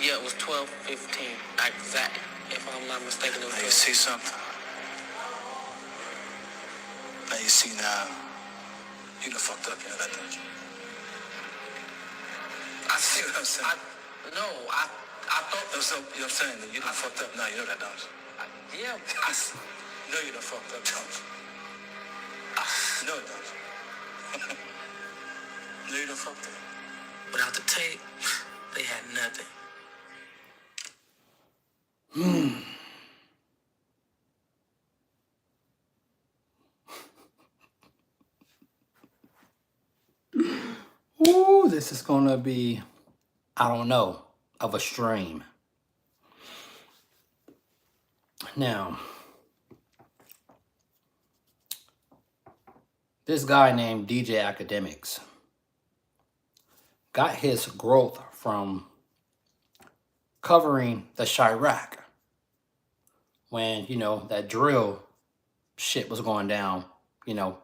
Yeah, it was 12:15. Exactly. If I'm not mistaken, it was. Now you see something. Now you see now. You done fucked up, you know that, don't you? I see what I'm saying. I thought. So, you know what I'm saying? You done fucked up now, you know that, don't you? Yeah. You know you done fucked up, don't you? You know it, don't you? You know you done fucked up. Without the tape, they had nothing. Ooh, this is gonna be, I don't know, of a stream. Now, this guy named DJ Akademiks got his growth from covering the Chirac when, you know, that drill shit was going down, you know,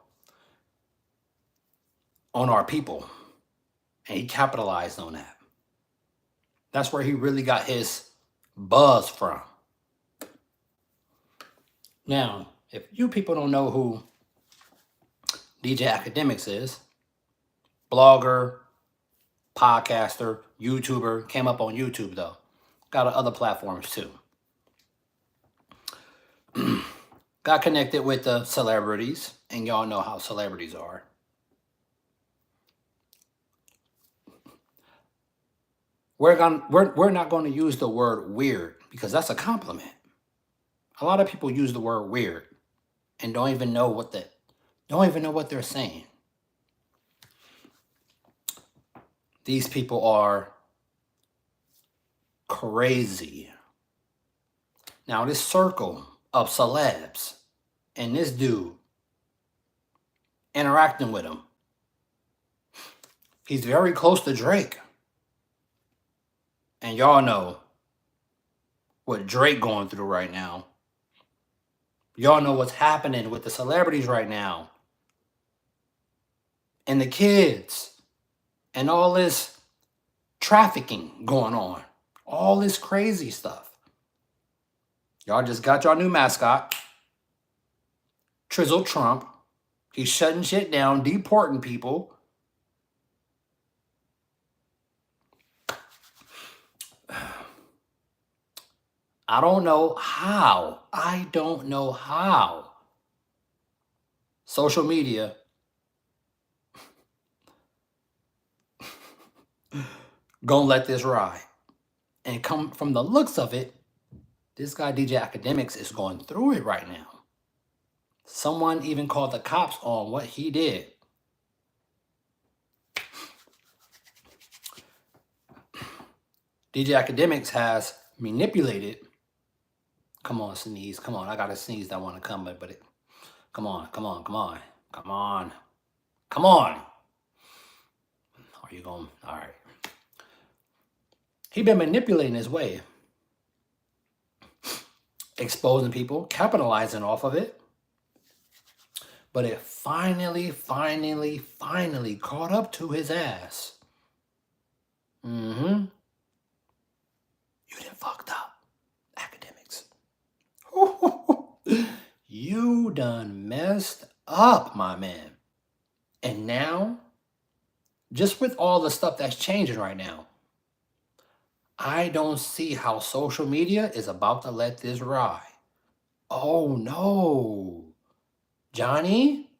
on our people. And he capitalized on that. That's where he really got his buzz from. Now, if you people don't know who DJ Akademiks is, blogger, podcaster, YouTuber, came up on YouTube though. Got other platforms too. Got connected with the celebrities, and y'all know how celebrities are. We're not going to use the word weird because that's a compliment. A lot of people use the word weird and don't even know what they're saying. These people are crazy. Now, this circle of celebs and this dude interacting with him, he's very close to Drake. And y'all know what Drake going through right now. Y'all know what's happening with the celebrities right now. And the kids. And all this trafficking going on. All this crazy stuff. Y'all just got your new mascot. Trizzle Trump. He's shutting shit down, deporting people. I don't know how. Social media gonna let this ride. And come from the looks of it, this guy DJ Akademiks is going through it right now. Someone even called the cops on what he did. DJ Akademiks has manipulated. Come on, sneeze. Come on, I gotta sneeze. I want to come, but it. Come on. Are you going? All right. He been manipulating his way, exposing people, capitalizing off of it. But it finally caught up to his ass. You done fucked up, Akademiks. You done messed up, my man. And now, just with all the stuff that's changing right now, I don't see how social media is about to let this ride. Oh no, Johnny,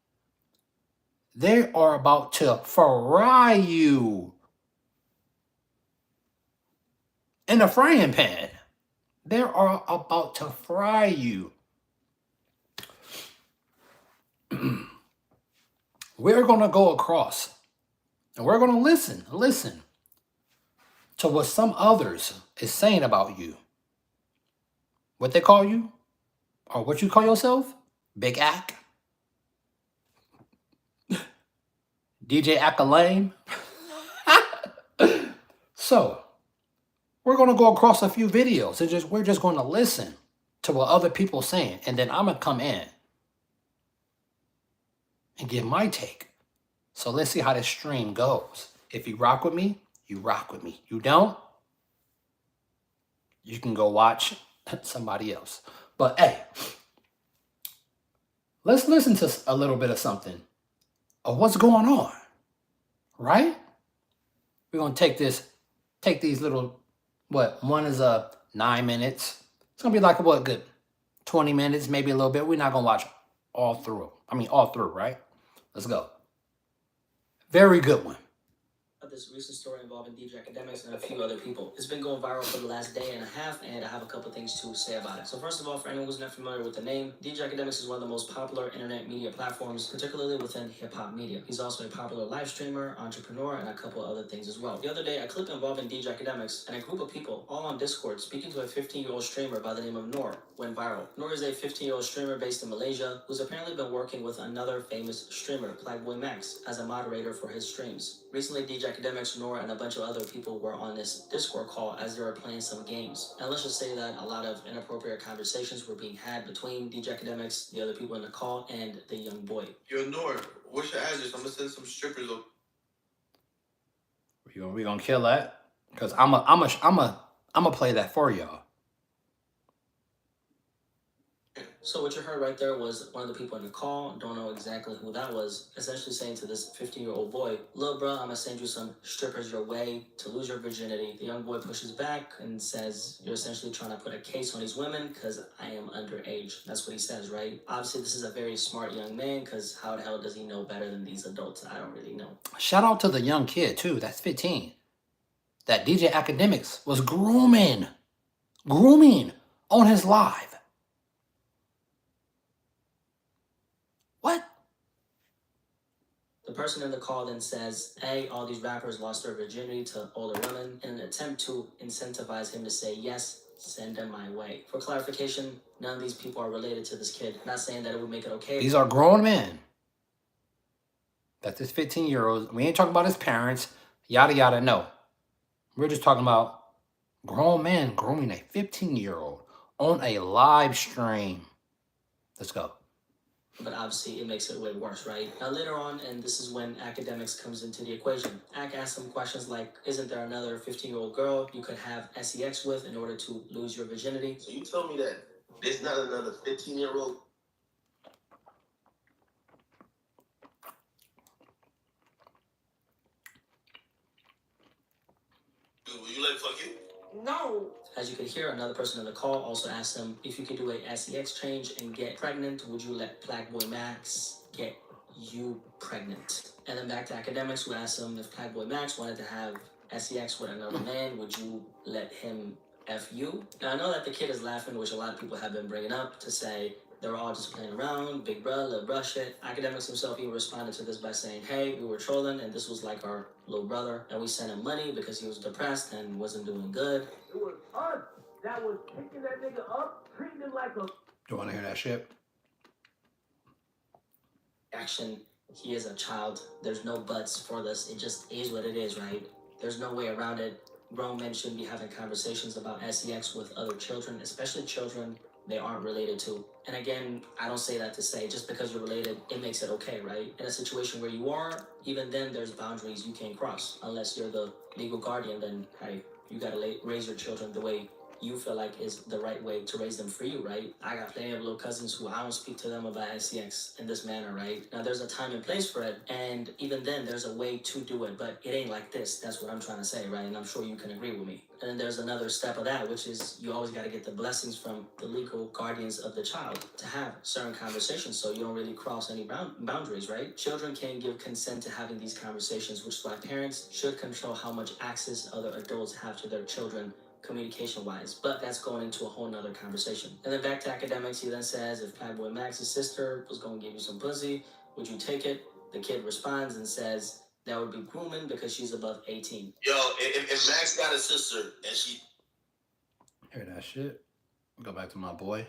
they are about to fry you in a frying pan. They are about to fry you. We're going to go across and we're going to listen to what some others is saying about you. What they call you, or what you call yourself, Big Ack, DJ Ackalame. So, we're going to go across a few videos and we're just going to listen to what other people are saying. And then I'm going to come in and give my take. So let's see how this stream goes. If you rock with me, you rock with me. You don't? you can go watch somebody else. But hey, let's listen to a little bit of something of what's going on, right? We're gonna take these little, one is 9 minutes. It's gonna be like what, good 20 minutes, maybe a little bit. We're not gonna watch all through. All through, right? Let's go. Very good one. This recent story involving DJ Akademiks and a few other people. It's been going viral for the last day and a half, and I have a couple things to say about it. So first of all, for anyone who's not familiar with the name, DJ Akademiks is one of the most popular internet media platforms, particularly within hip-hop media. He's also a popular live streamer, entrepreneur, and a couple other things as well. The other day, a clip involving DJ Akademiks and a group of people, all on Discord, speaking to a 15-year-old streamer by the name of Noor, went viral. Noor is a 15-year-old streamer based in Malaysia who's apparently been working with another famous streamer, Playboy Max, as a moderator for his streams. Recently, DJ Akademiks, Noor, and a bunch of other people were on this Discord call as they were playing some games. And let's just say that a lot of inappropriate conversations were being had between DJ Akademiks, the other people in the call, and the young boy. Yo, Noor, what's your address? I'm gonna send some strippers over. We gonna kill that? Because I'm a play that for y'all. So what you heard right there was one of the people in the call, don't know exactly who that was, essentially saying to this 15-year-old boy, "Lil bro, I'm gonna send you some strippers your way to lose your virginity." The young boy pushes back and says, "You're essentially trying to put a case on these women because I am underage." That's what he says, right? Obviously, this is a very smart young man, because how the hell does he know better than these adults? I don't really know. Shout out to the young kid too, that's 15. That DJ Akademiks was grooming on his live. What? The person in the call then says, "Hey, all these rappers lost their virginity to older women," in an attempt to incentivize him to say, "Yes, send them my way." For clarification, none of these people are related to this kid. Not saying that it would make it okay. These are grown men. That's this 15-year-old. We ain't talking about his parents, yada yada. No. We're just talking about grown men grooming a 15-year-old on a live stream. Let's go. But obviously it makes it way worse, right? Now later on, and this is when Akademiks comes into the equation, Ak asks some questions like, "Isn't there another 15-year-old girl you could have sex with in order to lose your virginity?" So you tell me that there's not another 15-year-old? Dude, will you let fuck you? No. As you could hear, another person on the call also asked him, if you could do a sex change and get pregnant, would you let Playboy Max get you pregnant? And then back to Akademiks, who asked him if Playboy Max wanted to have sex with another man, would you let him F you? Now I know that the kid is laughing, which a lot of people have been bringing up to say they were all just playing around, big bruh, little bruh shit. Akademiks himself even responded to this by saying, "Hey, we were trolling and this was like our little brother, and we sent him money because he was depressed and wasn't doing good." It was us that was picking that nigga up, treating him like a... You want to hear that shit? Action, he is a child. There's no buts for this. It just is what it is, right? There's no way around it. Grown men shouldn't be having conversations about sex with other children, especially children they aren't related to. And again, I don't say that to say just because you're related, it makes it okay, right? In a situation where you are, even then there's boundaries you can't cross. Unless you're the legal guardian, then hey, you gotta raise your children the way you feel like is the right way to raise them for you, right? I got plenty of little cousins who I don't speak to them about sex in this manner, right? Now there's a time and place for it, and even then there's a way to do it, but it ain't like this. That's what I'm trying to say, right? And I'm sure you can agree with me. And then there's another step of that, which is you always got to get the blessings from the legal guardians of the child to have certain conversations, so you don't really cross any boundaries, right? Children can't give consent to having these conversations, which is why parents should control how much access other adults have to their children communication-wise, but that's going into a whole nother conversation. And then back to Akademiks, he then says, if Playboy Max's sister was going to give you some pussy, would you take it? The kid responds and says, that would be grooming because she's above 18. Yo, if Max got a sister and she... Hear that shit? Go back to my boy.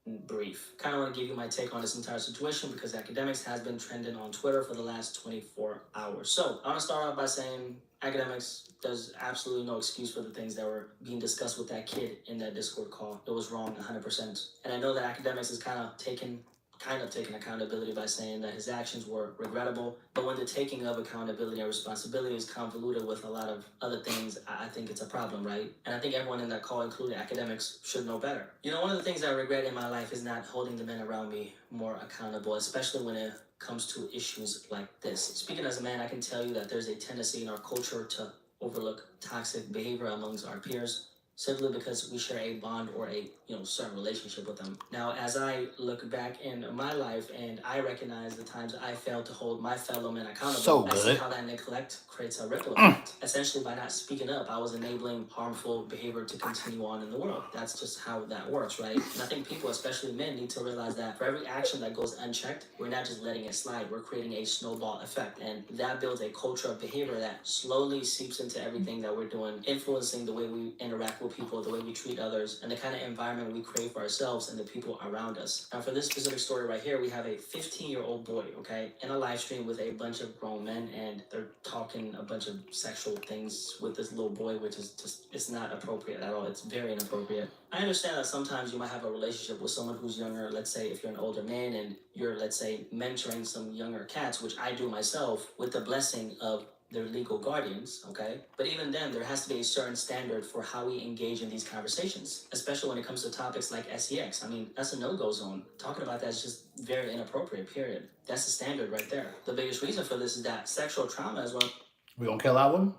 Brief. Kind of want to give you my take on this entire situation because Akademiks has been trending on Twitter for the last 24 hours. So I want to start off by saying Akademiks, there's absolutely no excuse for the things that were being discussed with that kid in that Discord call. It was wrong 100%. And I know that Akademiks is kind of taking kind of taking accountability by saying that his actions were regrettable. But when the taking of accountability and responsibility is convoluted with a lot of other things, I think it's a problem, right? And I think everyone in that call, including academics, should know better. You know, one of the things I regret in my life is not holding the men around me more accountable, especially when it comes to issues like this. Speaking as a man, I can tell you that there's a tendency in our culture to overlook toxic behavior amongst our peers simply because we share a bond or a certain relationship with them. Now, as I look back in my life and I recognize the times I failed to hold my fellow men accountable, So I see good. how that neglect creates a ripple effect. Essentially, by not speaking up, I was enabling harmful behavior to continue on in the world. That's just how that works, right? And I think people, especially men, need to realize that for every action that goes unchecked, we're not just letting it slide, we're creating a snowball effect. And that builds a culture of behavior that slowly seeps into everything that we're doing, influencing the way we interact with people, the way we treat others, and the kind of environment we create for ourselves and the people around us. Now, for this specific story right here, we have a 15-year-old boy, okay, in a live stream with a bunch of grown men, and they're talking a bunch of sexual things with this little boy, which is just, it's not appropriate at all. It's very inappropriate. I understand that sometimes you might have a relationship with someone who's younger. Let's say if you're an older man and you're, let's say, mentoring some younger cats, which I do myself, with the blessing of their legal guardians, okay? But even then, there has to be a certain standard for how we engage in these conversations, especially when it comes to topics like sex. I mean, that's a no-go zone. Talking about that is just very inappropriate, period. That's the standard right there. The biggest reason for this is that sexual trauma is one. We gonna kill that one?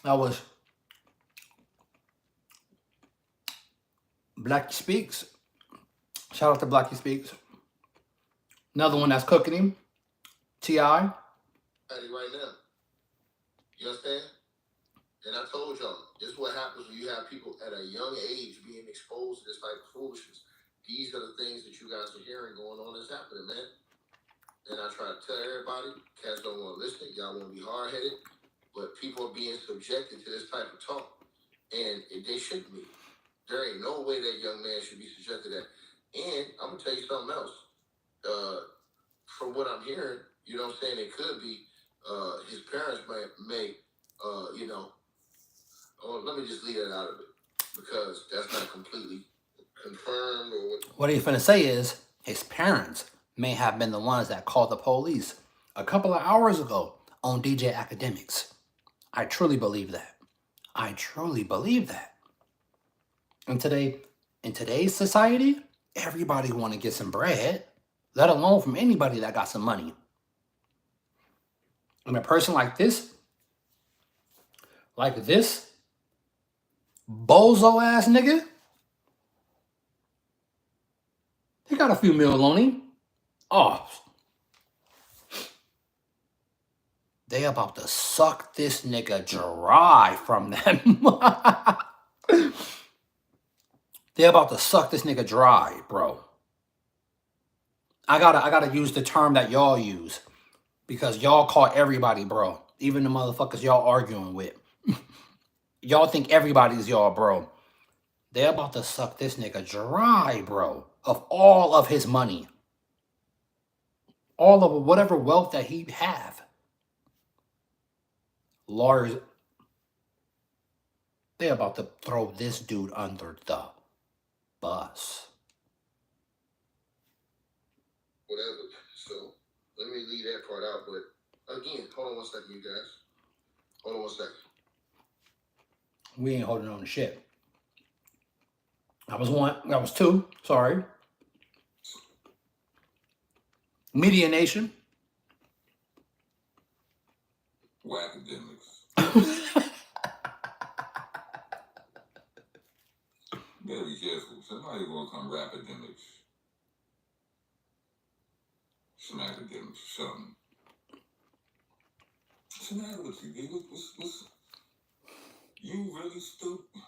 That was Blackie Speaks. Shout out to Blackie Speaks. Another one that's cooking him. T.I. Right now. You understand? And I told y'all, this is what happens when you have people at a young age being exposed to this type of foolishness. These are the things that you guys are hearing going on that's happening, man. And I try to tell everybody, cats don't want to listen, y'all want to be hard-headed, but people are being subjected to this type of talk. And they shouldn't be. There ain't no way that young man should be subjected to that. And I'm going to tell you something else. From what I'm hearing, you know what I'm saying, it could be his parents may let me just leave that out of it because that's not completely confirmed or What he's finna say is his parents may have been the ones that called the police a couple of hours ago on DJ Akademiks. I truly believe that. I truly believe that. And in today's society, everybody want to get some bread, let alone from anybody that got some money. And a person like this bozo ass nigga, he got a few mil on him. Oh, they about to suck this nigga dry from them. They about to suck this nigga dry, bro. I gotta use the term that y'all use because y'all call everybody bro, even the motherfuckers y'all arguing with. Y'all think everybody's y'all bro. They about to suck this nigga dry, bro, of all of his money, all of whatever wealth that he have. Lawyers, they about to throw this dude under the bus. whatever. So let me leave that part out. But again, hold on one second, you guys. Hold on one second. We ain't holding on to shit. That was one. That was two. Sorry. Media Nation. Akademiks. Better be careful. Somebody gonna come Rapidemics. Some academics, something. What's the matter with you, dude? What's you really stupid?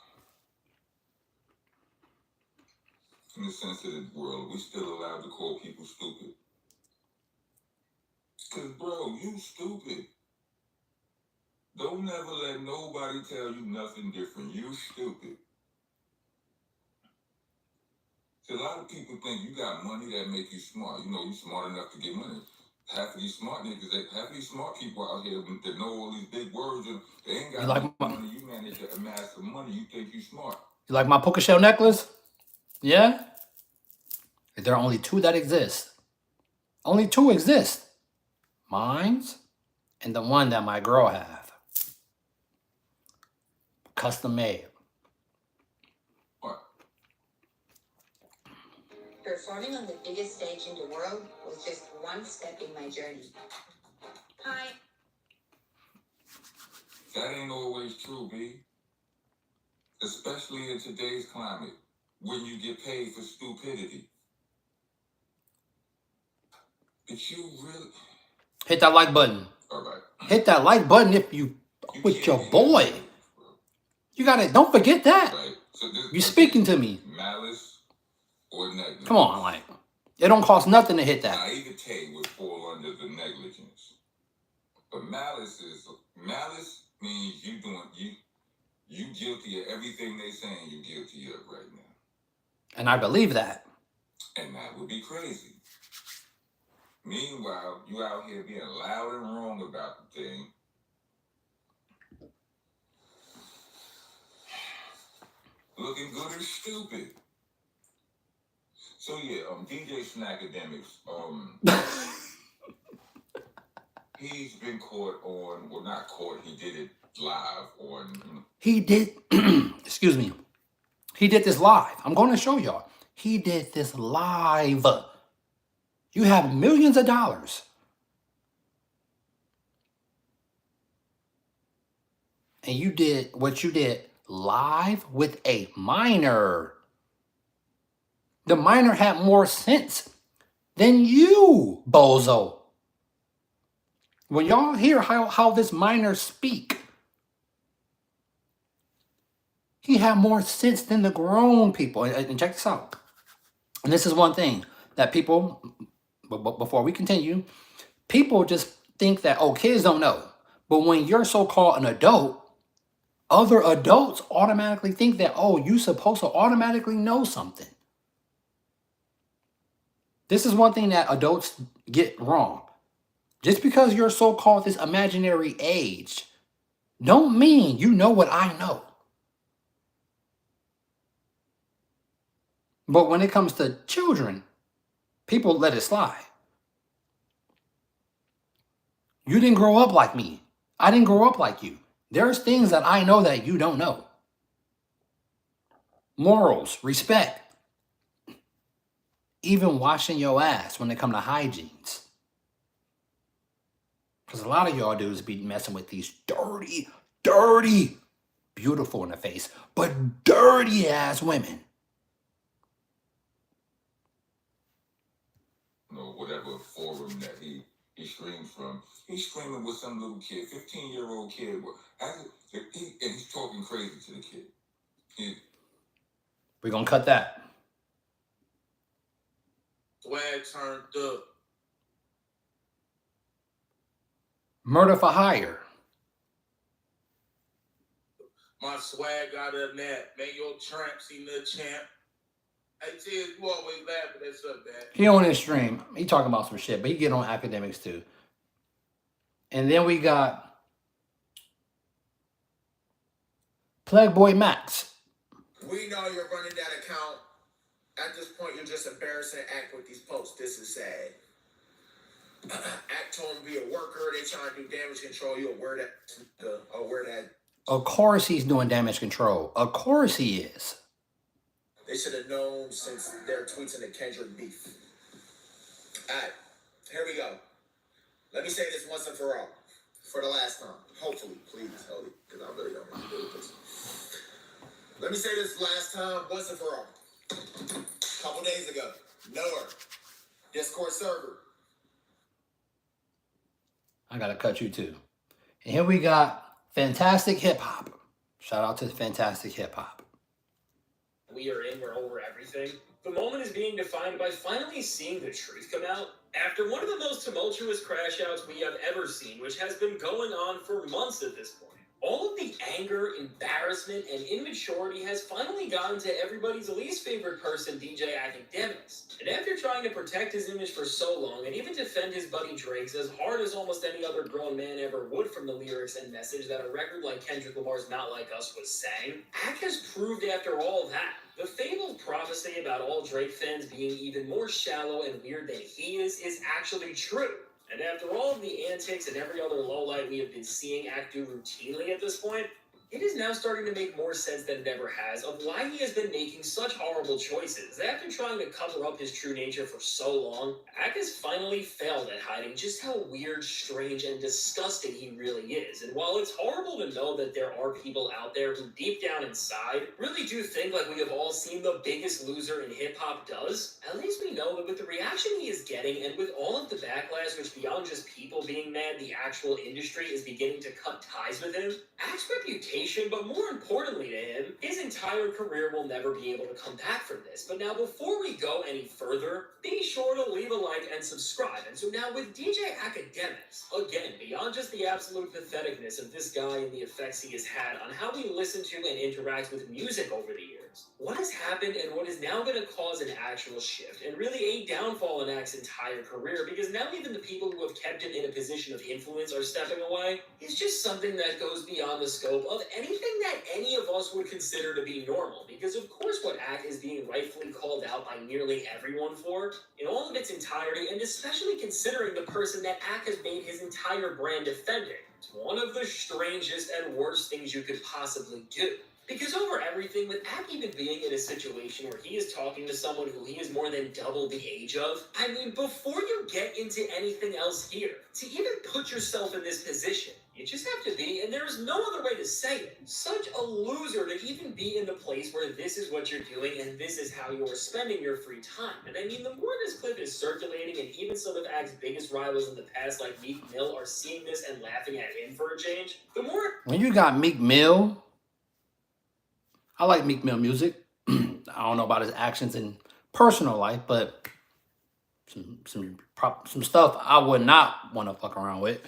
In the sensitive world, we still allowed to call people stupid. Cause bro, you stupid. Don't never let nobody tell you nothing different. You stupid. See, a lot of people think you got money that make you smart. You know, you smart enough to get money. Half of these smart niggas, half of these smart people out here that know all these big words, and they ain't got money. You manage to amass some money. You think you smart. You like my puka shell necklace? Yeah? There are only two that exist. Only two exist. Mine's and the one that my girl have. Custom made. What? Performing on the biggest stage in the world was just one step in my journey. Hi. That ain't always true, B. Especially in today's climate, when you get paid for stupidity. But you really... Hit that like button. All right. Hit that like button if you with your boy. You gotta, don't forget that. Right. So You speaking to me. Malice or negligence? Come on, like, it don't cost nothing to hit that. Naivete would fall under the negligence. But malice means you guilty of everything they saying you guilty of right now. And I believe that. And that would be crazy. Meanwhile, you out here being loud and wrong about the thing. Looking good or stupid. So yeah, DJ from Akademiks, he's been caught on, well not caught, he did it live on. He did, excuse me. He did this live. I'm going to show y'all. He did this live. You have millions of dollars. And you did what you did live with a minor. The minor had more sense than you, bozo. When y'all hear how this minor speak, he had more sense than the grown people. And check this out. And this is one thing that people, before we continue, people just think that, oh, kids don't know. But when you're so-called an adult, other adults automatically think that, oh, you're supposed to automatically know something. This is one thing that adults get wrong. Just because you're so-called this imaginary age, don't mean you know what I know. But when it comes to children, people let it slide. You didn't grow up like me. I didn't grow up like you. There's things that I know that you don't know. Morals, respect. Even washing your ass when it comes to hygienes. Because a lot of y'all dudes be messing with these dirty, beautiful in the face, but dirty ass women. You know, whatever forum that he streams from. He's streaming with some little kid, 15-year-old kid. And he's talking crazy to the kid. We're going to cut that. Swag turned up. Murder for hire. My swag out of that. Man, your tramp seen the champ. Hey, Tiz, you always laugh at that stuff, man. He on his stream. He talking about some shit, but he get on Akademiks too. And then we got Plague Boy Max. We know you're running that account. At this point, you're just embarrassing Act with these posts. This is sad. Act told him to be a worker. They trying to do damage control. You aware that? Of course he's doing damage control. Of course he is. They should have known since their tweets in the Kendrick beef. All right, here we go. Let me say this once and for all. For the last time. Hopefully, please, Holy, because I really don't want to do this. Let me say this last time, once and for all. A couple days ago, Noah, Discord server. I gotta cut you too. And here we got Fantastic Hip Hop. Shout out to Fantastic Hip Hop. We are in, we're over everything. The moment is being defined by finally seeing the truth come out. After one of the most tumultuous crash outs we have ever seen, which has been going on for months at this point. All of the anger, embarrassment, embarrassment and immaturity has finally gotten to everybody's least favorite person, DJ Akademiks. And after trying to protect his image for so long and even defend his buddy Drake's as hard as almost any other grown man ever would from the lyrics and message that a record like Kendrick Lamar's Not Like Us was saying, Ak has proved after all that the fabled prophecy about all Drake fans being even more shallow and weird than he is actually true. And after all of the antics and every other lowlight we have been seeing Ak do routinely at this point, it is now starting to make more sense than it ever has of why he has been making such horrible choices. After trying to cover up his true nature for so long, Ak has finally failed at hiding just how weird, strange, and disgusting he really is. And while it's horrible to know that there are people out there who deep down inside really do think like we have all seen the Biggest Loser in hip-hop does, at least we know that with the reaction he is getting and with all of the backlash, which beyond just people being mad, the actual industry is beginning to cut ties with him, Ak's reputation, but more importantly to him, his entire career will never be able to come back from this. But now before we go any further, be sure to leave a like and subscribe. And so now with DJ Akademiks, again, beyond just the absolute patheticness of this guy and the effects he has had on how we listen to and interact with music over the years, what has happened and what is now going to cause an actual shift and really a downfall in Ak's entire career, because now even the people who have kept him in a position of influence are stepping away, is just something that goes beyond the scope of anything that any of us would consider to be normal. Because of course what Ak is being rightfully called out by nearly everyone for, in all of its entirety, and especially considering the person that Ak has made his entire brand defending, it's one of the strangest and worst things you could possibly do. Because over everything, with Ak even being in a situation where he is talking to someone who he is more than double the age of, I mean, before you get into anything else here, to even put yourself in this position, you just have to be, and there is no other way to say it, such a loser to even be in the place where this is what you're doing and this is how you're spending your free time. And I mean, the more this clip is circulating, and even some of Ak's biggest rivals in the past, like Meek Mill, are seeing this and laughing at him for a change, the more... When you got Meek Mill, I like Meek Mill music. I don't know about his actions in personal life, but some stuff I would not want to fuck around with.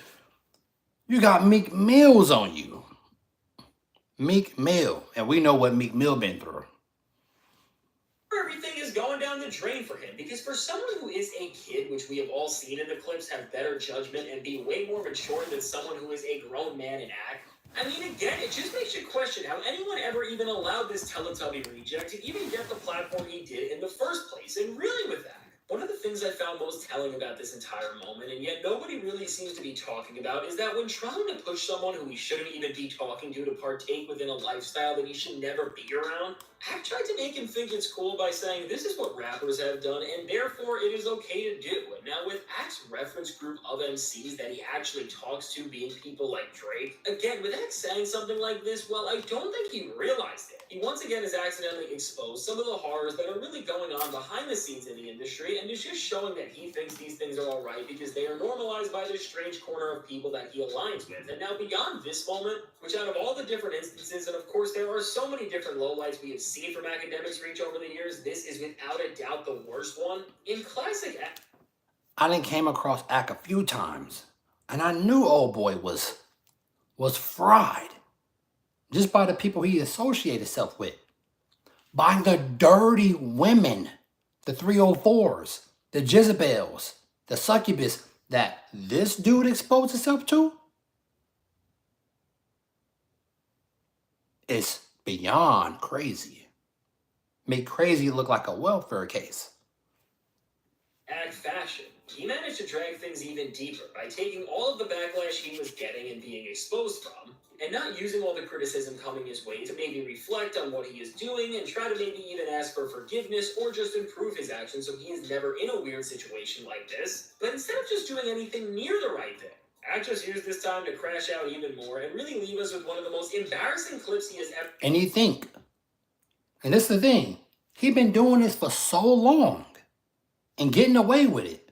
You got Meek Mills on you. Meek Mill. And we know what Meek Mill been through. Everything is going down the drain for him, because for someone who is a kid, which we have all seen in the clips have better judgment and be way more mature than someone who is a grown man in Ak, I mean, again, it just makes you question how anyone ever even allowed this Teletubby reject to even get the platform he did in the first place. And really with that, one of the things I found most telling about this entire moment, and yet nobody really seems to be talking about, is that when trying to push someone who he shouldn't even be talking to partake within a lifestyle that he should never be around, Ak tried to make him think it's cool by saying this is what rappers have done and therefore it is okay to do. And now with Ak's reference group of MCs that he actually talks to being people like Drake, again, with Ak saying something like this, well, I don't think he realized it. He once again has accidentally exposed some of the horrors that are really going on behind the scenes in the industry, and is just showing that he thinks these things are alright because they are normalized by this strange corner of people that he aligns with. And now beyond this moment, which out of all the different instances, and of course there are so many different lowlights we have seen from Akademiks reach over the years, this is without a doubt the worst one. In classic Ak, I done came across Ak a few times, and I knew old boy was fried just by the people he associated himself with, by the dirty women, the 304s, the Jezebels, the succubus that this dude exposed himself to. It's beyond crazy. Make crazy look like a welfare case. Ak fashion, he managed to drag things even deeper by taking all of the backlash he was getting and being exposed from, and not using all the criticism coming his way to maybe reflect on what he is doing and try to maybe even ask for forgiveness or just improve his actions so he is never in a weird situation like this. But instead of just doing anything near the right thing, Ak just used this time to crash out even more and really leave us with one of the most embarrassing clips he has ever... And you think, and this is the thing, he been doing this for so long and getting away with it.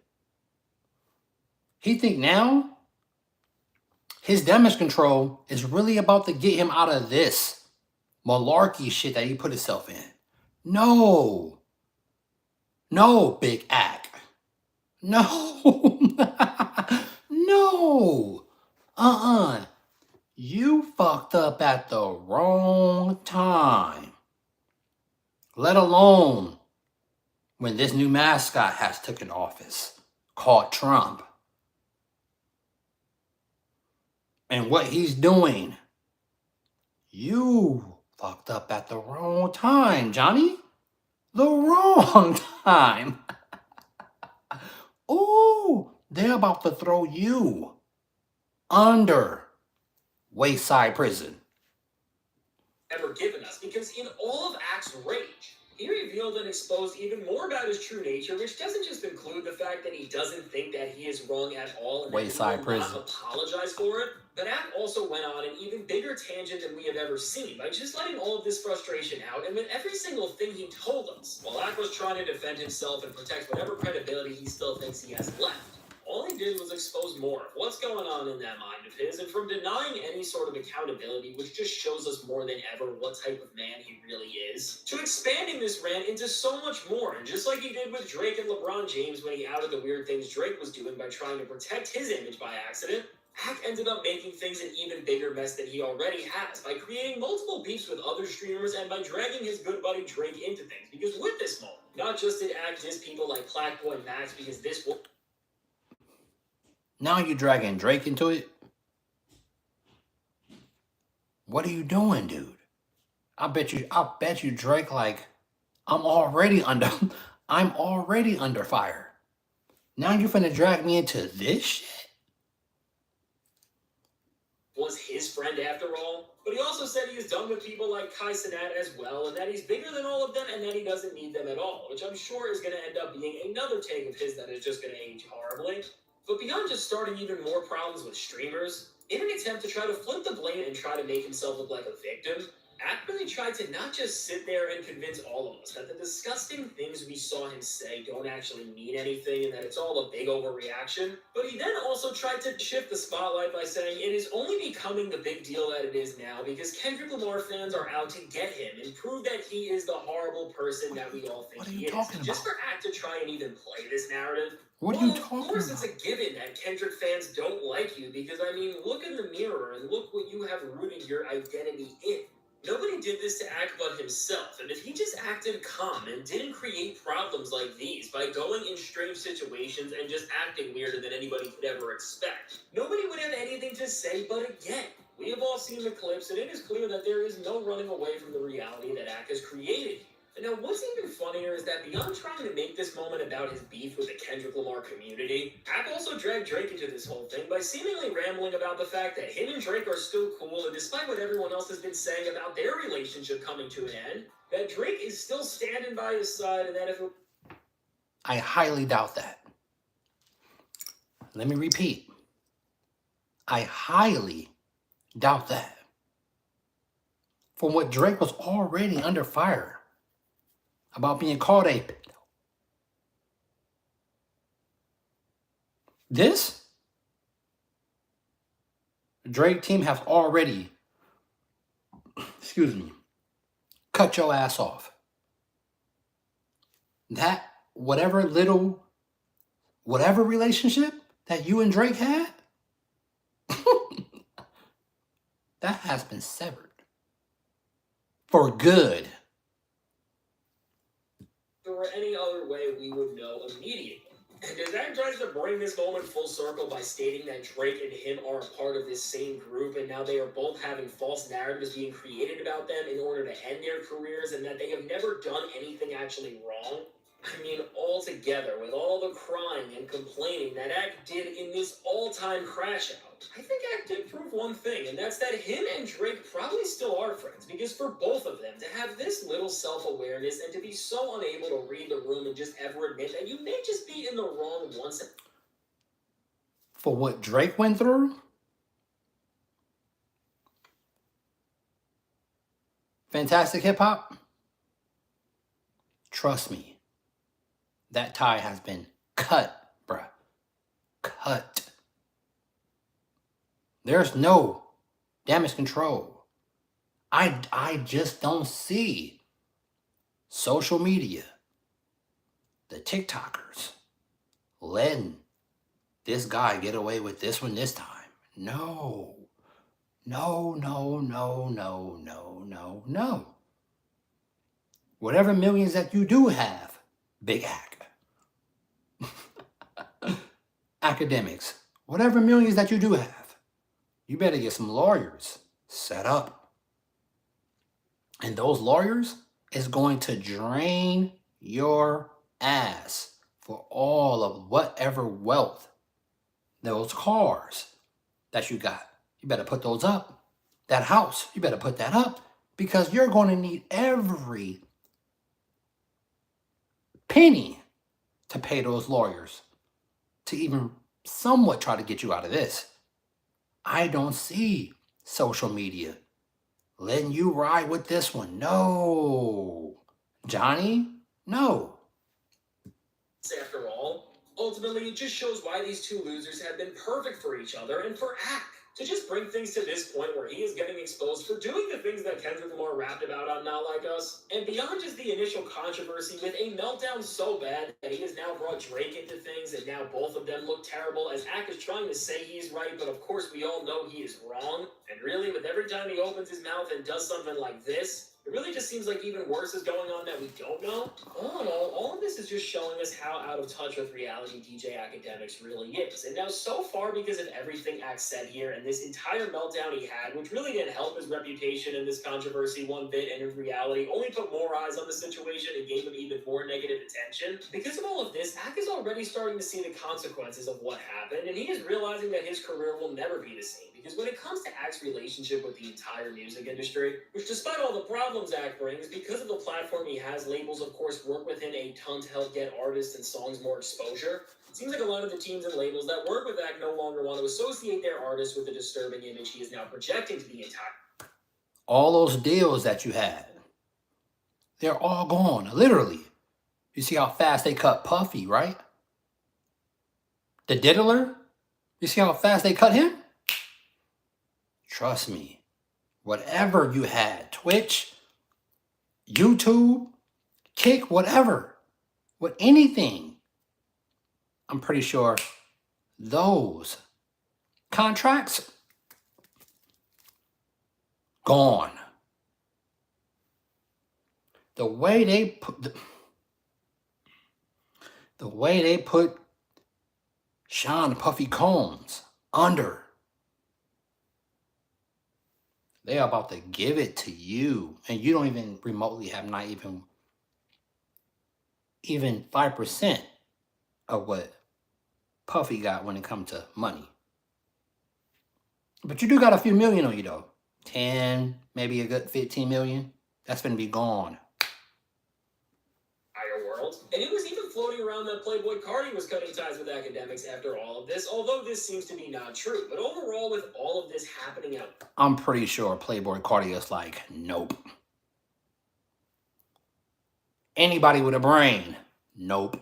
He think now his damage control is really about to get him out of this malarkey shit that he put himself in. No. No, Big Ak. No. No. You fucked up at the wrong time. Let alone when this new mascot has taken office called Trump. And what he's doing. You fucked up at the wrong time, Johnny. The wrong time. Ooh, they're about to throw you under Wayside Prison. Ever given us, because in all of Act's rage, he revealed and exposed even more about his true nature, which doesn't just include the fact that he doesn't think that he is wrong at all and Wayside that he will Prison. not apologize for it. But Act also went on an even bigger tangent than we have ever seen by just letting all of this frustration out and with every single thing he told us, while Act was trying to defend himself and protect whatever credibility he still thinks he has left. All he did was expose more of what's going on in that mind of his, and from denying any sort of accountability, which just shows us more than ever what type of man he really is, to expanding this rant into so much more. And just like he did with Drake and LeBron James when he outed the weird things Drake was doing by trying to protect his image by accident, Act ended up making things an even bigger mess than he already has by creating multiple beefs with other streamers and by dragging his good buddy Drake into things. Because with this moment, not just did Act diss people like Blackboy and Max because this will... Now you're dragging Drake into it? What are you doing, dude? I bet you Drake like, I'm already under fire. Now you finna drag me into this shit? Was his friend after all. But he also said he is done with people like Kai Cenat as well, and that he's bigger than all of them and that he doesn't need them at all, which I'm sure is going to end up being another take of his that is just going to age horribly. But beyond just starting even more problems with streamers, in an attempt to try to flip the blame and try to make himself look like a victim, Act really tried to not just sit there and convince all of us that the disgusting things we saw him say don't actually mean anything and that it's all a big overreaction, but he then also tried to shift the spotlight by saying it is only becoming the big deal that it is now because Kendrick Lamar fans are out to get him and prove that he is the horrible person that we all think he is. Just for Act to try and even play this narrative. What are you talking Of course, about? it's a given that Kendrick fans don't like you because, I mean, look in the mirror and look what you have rooted your identity in. Nobody did this to Act but himself, and if he just acted calm and didn't create problems like these by going in strange situations and just acting weirder than anybody could ever expect, nobody would have anything to say but again. We have all seen the clips, and it is clear that there is no running away from the reality that Act has created. And now, what's even funnier is that beyond trying to make this moment about his beef with the Kendrick Lamar community, Ack also dragged Drake into this whole thing by seemingly rambling about the fact that him and Drake are still cool, and despite what everyone else has been saying about their relationship coming to an end, that Drake is still standing by his side, and that if it... I highly doubt that. Let me repeat. I highly doubt that. From what Drake was already under fire about being called a pedo. This Drake team has already, cut your ass off. That whatever relationship that you and Drake had, that has been severed. For good. If there were any other way, we would know immediately. And as Act tries to bring this moment full circle by stating that Drake and him are a part of this same group, and now they are both having false narratives being created about them in order to end their careers, and that they have never done anything actually wrong. I mean, all together, with all the crying and complaining that Act did in this all-time crash out, I think Act did prove one thing, and that's that him and Drake probably still are friends, because for both of them to have this little self-awareness and to be so unable to read the room and just ever admit that you may just be in the wrong once. For what Drake went through? Fantastic hip hop? Trust me. That tie has been cut, bruh. Cut. There's no damage control. I just don't see social media, the TikTokers, letting this guy get away with this one this time. No. No, no, no, no, no, no, no. Whatever millions that you do have, Big Ack, Akademiks, whatever millions that you do have, you better get some lawyers set up. And those lawyers is going to drain your ass for all of whatever wealth, those cars that you got. You better put those up. That house, you better put that up, because you're going to need every penny to pay those lawyers to even somewhat try to get you out of this. I don't see social media letting you ride with this one. No. Johnny, no. After all, ultimately it just shows why these two losers have been perfect for each other and for Ack. To just bring things to this point where he is getting exposed for doing the things that Kendrick Lamar rapped about on Not Like Us, and beyond just the initial controversy with a meltdown so bad that he has now brought Drake into things and now both of them look terrible as Ack is trying to say he's right, but of course we all know he is wrong. And really, with every time he opens his mouth and does something like this, it really just seems like even worse is going on that we don't know. All in all of this is just showing us how out of touch with reality DJ Akademiks really is. And now so far, because of everything Ack said here and this entire meltdown he had, which really didn't help his reputation in this controversy one bit, and in reality only put more eyes on the situation and gave him even more negative attention. Because of all of this, Ack is already starting to see the consequences of what happened, and he is realizing that his career will never be the same. Because when it comes to Ack's relationship with the entire music industry, which despite all the problems Ack brings, because of the platform he has, labels of course work with him a ton to help get artists and songs more exposure. It seems like a lot of the teams and labels that work with Ack no longer want to associate their artists with the disturbing image he is now projecting to the entire. All those deals that you had, they're all gone, literally. You see how fast they cut Puffy, right? The Diddler, you see how fast they cut him? Trust me, whatever you had, Twitch, YouTube, Kick, whatever, with anything, I'm pretty sure those contracts gone. The way they put Sean Puffy Combs under, they're about to give it to you, and you don't even remotely have not even 5% of what Puffy got when it comes to money. But you do got a few million on you though. 10, maybe a good 15 million. That's gonna be gone. World. And it was even floating around that Playboy Cardi was cutting ties with Akademiks after all of this, although this seems to be not true. But overall, with all of this happening out, I'm pretty sure Playboy Cardi is like, nope. Anybody with a brain, nope.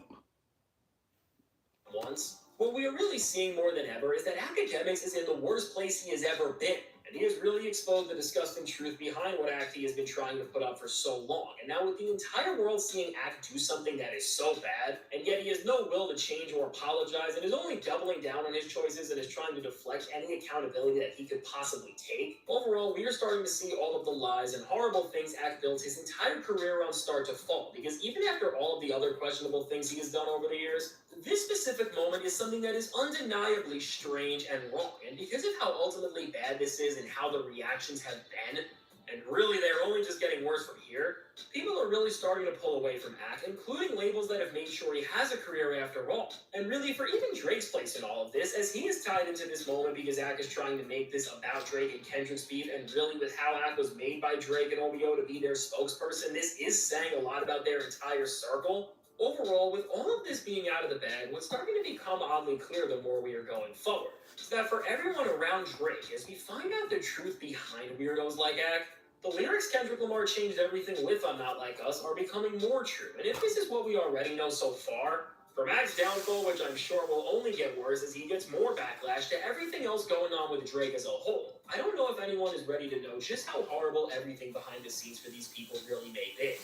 Once, what we are really seeing more than ever is that Akademiks is in the worst place he has ever been. And he has really exposed the disgusting truth behind what act he has been trying to put up for so long. And now with the entire world seeing Act do something that is so bad, and yet he has no will to change or apologize, and is only doubling down on his choices and is trying to deflect any accountability that he could possibly take, overall, we are starting to see all of the lies and horrible things Act built his entire career on start to fall. Because even after all of the other questionable things he has done over the years, this specific moment is something that is undeniably strange and wrong. And because of how ultimately bad this is and how the reactions have been, and really they're only just getting worse from here, people are really starting to pull away from Ack, including labels that have made sure he has a career after all. And really, for even Drake's place in all of this, as he is tied into this moment because Ack is trying to make this about Drake and Kendrick's beef, and really with how Ack was made by Drake and OVO to be their spokesperson, this is saying a lot about their entire circle. Overall, with all of this being out of the bag, what's starting to become oddly clear the more we are going forward is that for everyone around Drake, as we find out the truth behind weirdos like Ack, the lyrics Kendrick Lamar changed everything with on Not Like Us are becoming more true. And if this is what we already know so far, from Ack's downfall, which I'm sure will only get worse as he gets more backlash, to everything else going on with Drake as a whole, I don't know if anyone is ready to know just how horrible everything behind the scenes for these people really may be.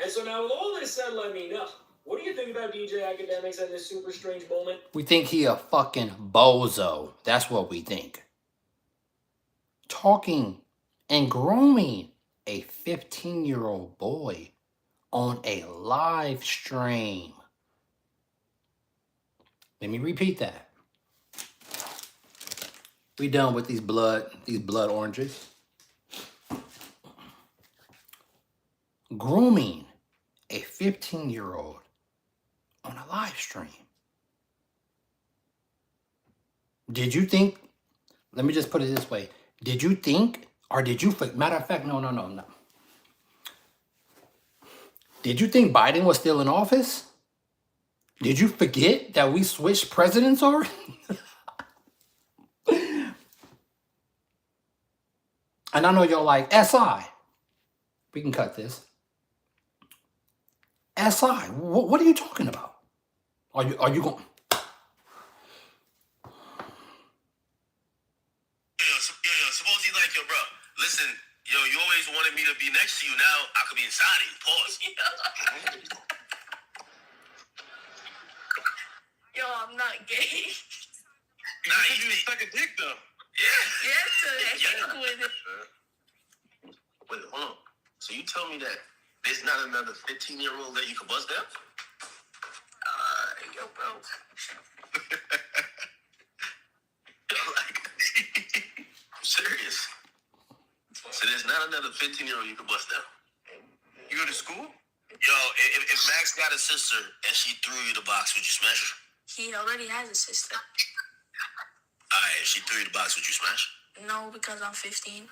And so now with all this said, let me know. What do you think about DJ Akademiks and this super strange moment? We think he a fucking bozo. That's what we think. talking and grooming a 15-year-old boy on a live stream. Let me repeat that. We done with these blood oranges. Grooming a 15-year-old on a live stream. Did you think, let me just put it this way. Did you think, or did you, matter of fact, no. Did you think Biden was still in office? Did you forget that we switched presidents already? And I know you're like, SI. We can cut this. SI, what are you talking about? Are you going? Suppose he's like, yo, bro, listen, yo, you always wanted me to be next to you. Now I could be inside of you. Pause. Yo, I'm not gay. Nah, you suck a dick though. Yeah. Yes, sir. That's with it. Wait, hold on. So you tell me that there's not another 15-year-old that you could bust down? Yo, bro. I'm serious. So there's not another 15-year-old you could bust down. You go to school? Yo, if Max got a sister and she threw you the box, would you smash her? He already has a sister. Alright, if she threw you the box, would you smash her? No, because I'm 15.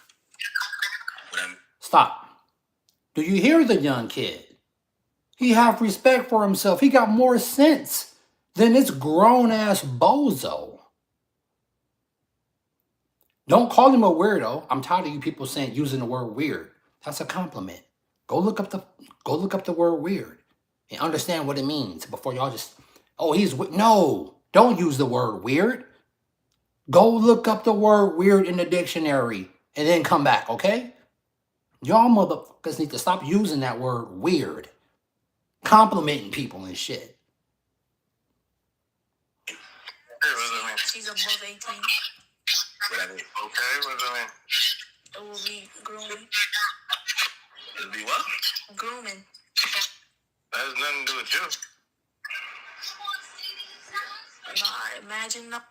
Stop. Do you hear the young kid? He have respect for himself. He got more sense than this grown-ass bozo. Don't call him a weirdo. I'm tired of you people using the word weird. That's a compliment. Go look up the word weird and understand what it means before y'all just, oh, he's weird. No, don't use the word weird. Go look up the word weird in the dictionary and then come back, okay? Y'all motherfuckers need to stop using that word weird. Complimenting people and shit. She's above 18. Okay, what does that mean? It will be grooming. It'll be what? Grooming. That has nothing to do with you. Nah, imagine not.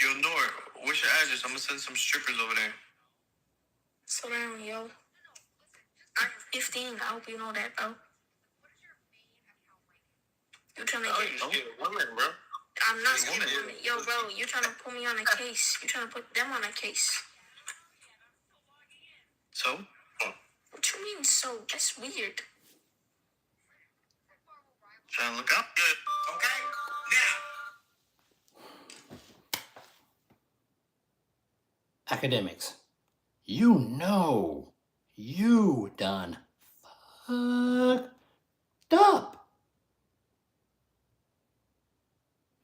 Yo, Nor, what's your address? I'm gonna send some strippers over there. So damn, yo. I'm 15. I hope you know that, bro. You trying to get a woman, bro. I'm not scared of women. Yo, bro, you trying to put me on a case. You trying to put them on a case. So? What you mean, so? That's weird. Trying to look up good. Okay? Now. Academics, you know you done fucked up.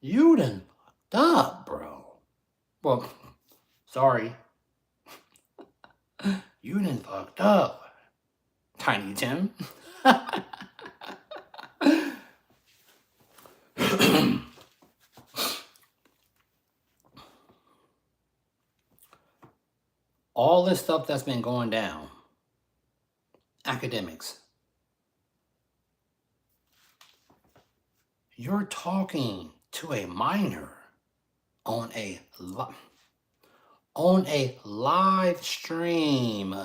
You done fucked up, bro. Well, sorry. You done fucked up, Tiny Tim. All this stuff that's been going down, academics, you're talking to a minor on a live stream.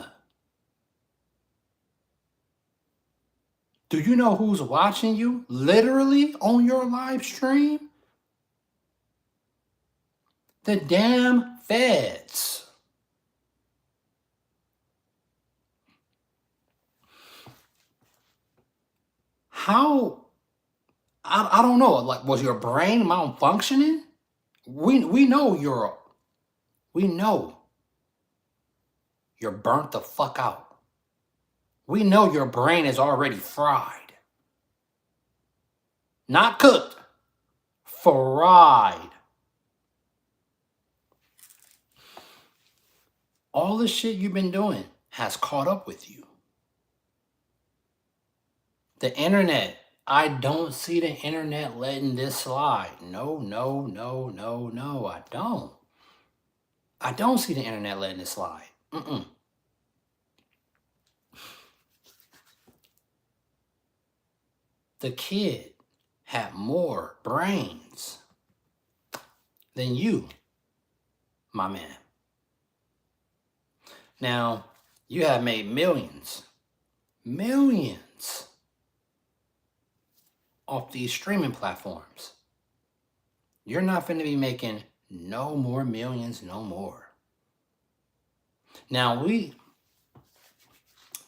Do you know who's watching you literally on your live stream? The damn feds. How, I don't know, like, was your brain malfunctioning? We know you're burnt the fuck out. We know your brain is already fried. Not cooked, fried. All the shit you've been doing has caught up with you. The internet, I don't see the internet letting this slide. No, I don't. I don't see the internet letting it slide. The kid had more brains than you, my man. Now, you have made millions off these streaming platforms. You're not going to be making no more millions, no more. Now,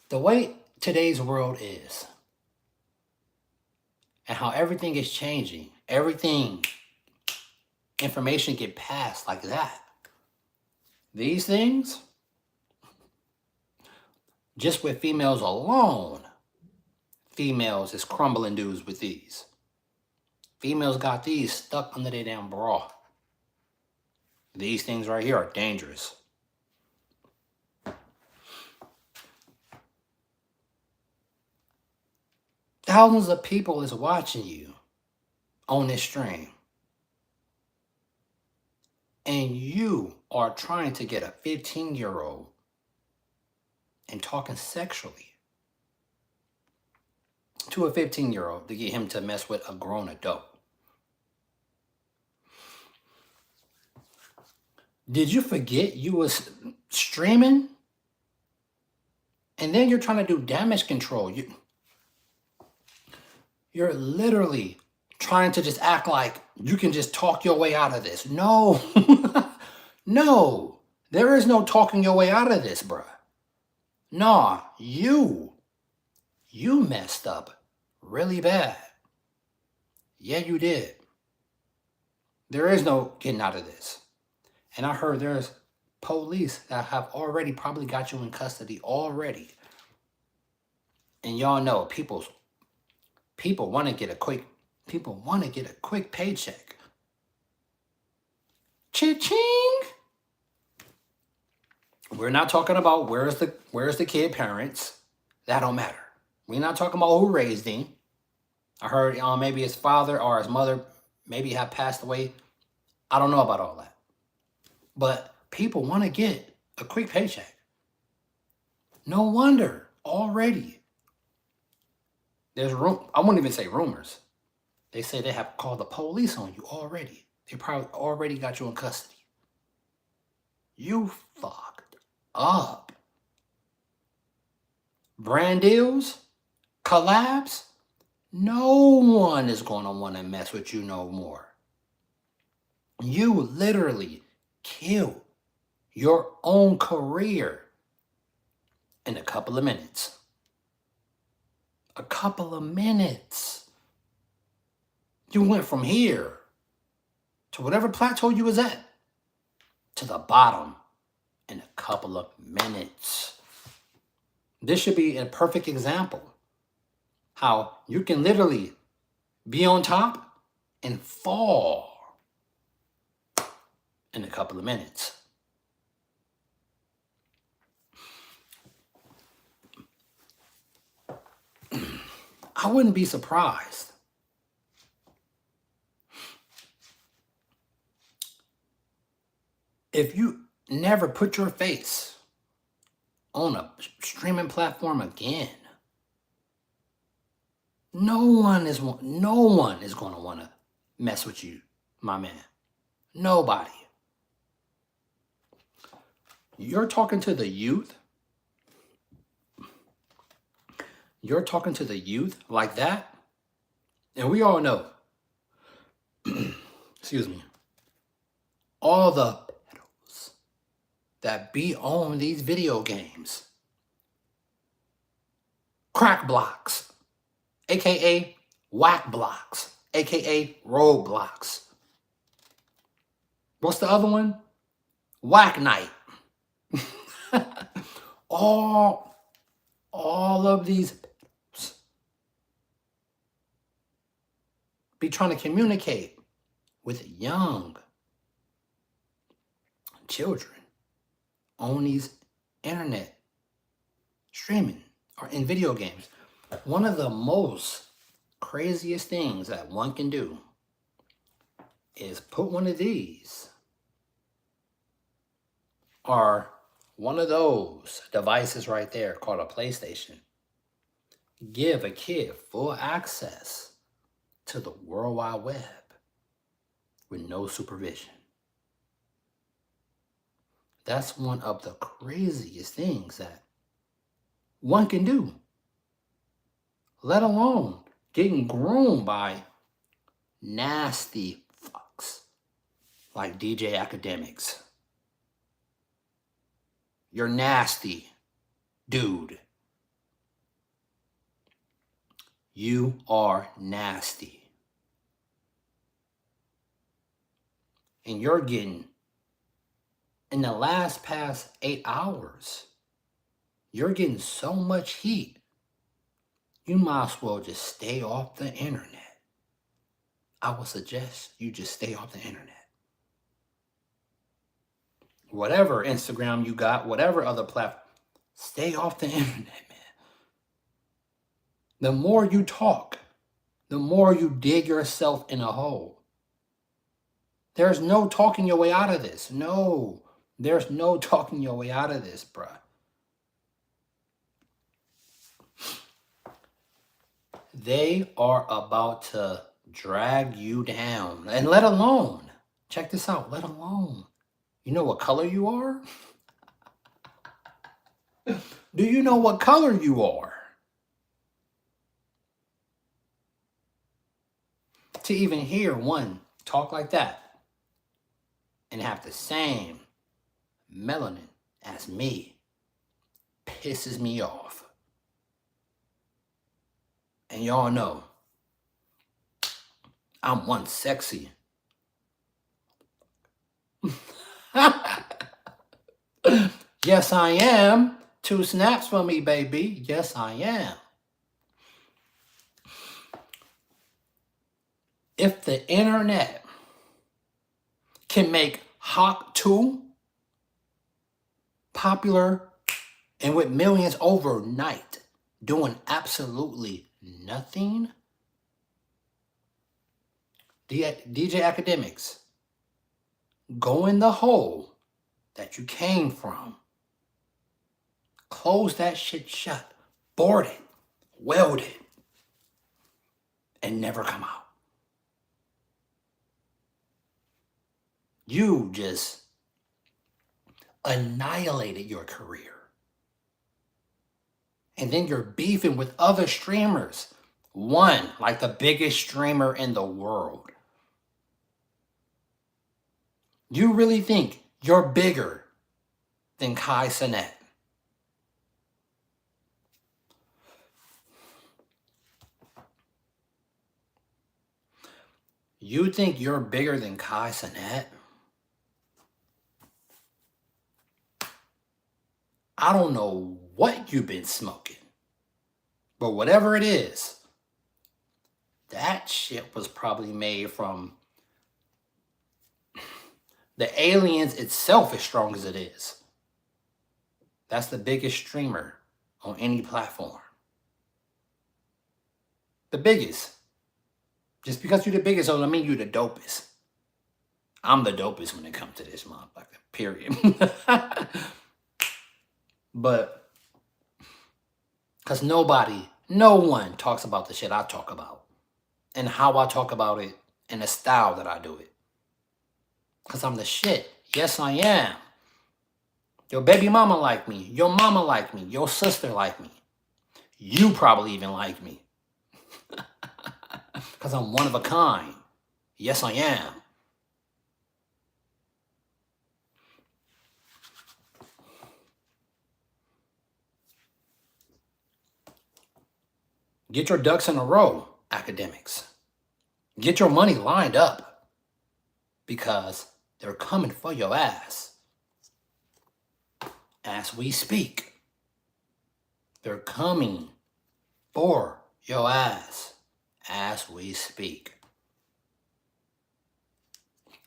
the way today's world is, and how everything is changing, information get passed like that. These things, just with females alone, females is crumbling dudes with these. Females got these stuck under their damn bra. These things right here are dangerous. Thousands of people is watching you on this stream. And you are trying to get a 15-year-old and talking sexually to a 15-year-old to get him to mess with a grown adult. Did you forget you was streaming? And then you're trying to do damage control. You're literally trying to just act like you can just talk your way out of this. No. No. There is no talking your way out of this, bruh. Nah, you messed up really bad. Yeah, you did. There is no getting out of this. And I heard there's police that have already probably got you in custody already. And y'all know people want to get a quick paycheck. Cha-ching! We're not talking about where's the kid parents. That don't matter. We're not talking about who raised him. I heard maybe his father or his mother maybe have passed away. I don't know about all that. But people want to get a quick paycheck. No wonder already. There's I wouldn't even say rumors. They say they have called the police on you already. They probably already got you in custody. You fucked up. Brand deals, collabs, no one is going to want to mess with you no more. You literally killed your own career in a couple of minutes. A couple of minutes. You went from here to whatever plateau you was at to the bottom in a couple of minutes. This should be a perfect example how you can literally be on top and fall in a couple of minutes. I wouldn't be surprised if you never put your face on a streaming platform again. No one is going to want to mess with you, my man. Nobody. You're talking to the youth. You're talking to the youth like that. And we all know, excuse me, all the pedos that be on these video games. Crack blocks, aka whack blocks, aka roadblocks. What's the other one? Whack night. all of these be trying to communicate with young children on these internet streaming or in video games. One of the most craziest things that one can do is put one of these are one of those devices right there called a PlayStation give a kid full access to the World Wide Web with no supervision. That's one of the craziest things that one can do, let alone getting groomed by nasty fucks like DJ Akademiks. You're nasty, dude. You are nasty. And you're getting, in the past 8 hours, you're getting so much heat, you might as well just stay off the internet. I would suggest you just stay off the internet. Whatever Instagram you got, whatever other platform, stay off the internet, man. The more you talk, the more you dig yourself in a hole. There's no talking your way out of this. No, there's no talking your way out of this, bruh. They are about to drag you down. And let alone, check this out, let alone, you know what color you are? Do you know what color you are? To even hear one talk like that and have the same melanin as me pisses me off. And y'all know I'm one sexy. Yes, I am. 2 snaps for me, baby. Yes, I am. If the internet can make Hawk 2 popular and with millions overnight doing absolutely nothing, DJ Akademiks, go in the hole that you came from. Close that shit shut. Board it. Weld it. And never come out. You just annihilated your career. And then you're beefing with other streamers. One, like the biggest streamer in the world. You really think you're bigger than Kai Cenat? You think you're bigger than Kai Cenat? I don't know what you've been smoking, but whatever it is, that shit was probably made from the aliens itself, as strong as it is. That's the biggest streamer on any platform. The biggest. Just because you're the biggest doesn't mean you're the dopest. I'm the dopest when it comes to this motherfucker, period. But, because no one talks about the shit I talk about. And how I talk about it, and the style that I do it. Because I'm the shit. Yes, I am. Your baby mama like me. Your mama like me. Your sister like me. You probably even like me. Because I'm one of a kind. Yes, I am. Get your ducks in a row, Akademiks. Get your money lined up. Because they're coming for your ass. As we speak. They're coming for your ass. As we speak.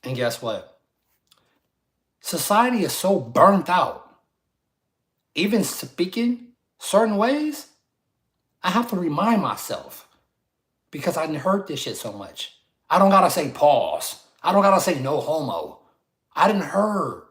And guess what? Society is so burnt out. Even speaking certain ways, I have to remind myself. Because I didn't heard this shit so much. I don't gotta say pause. I don't gotta say no homo. I didn't heard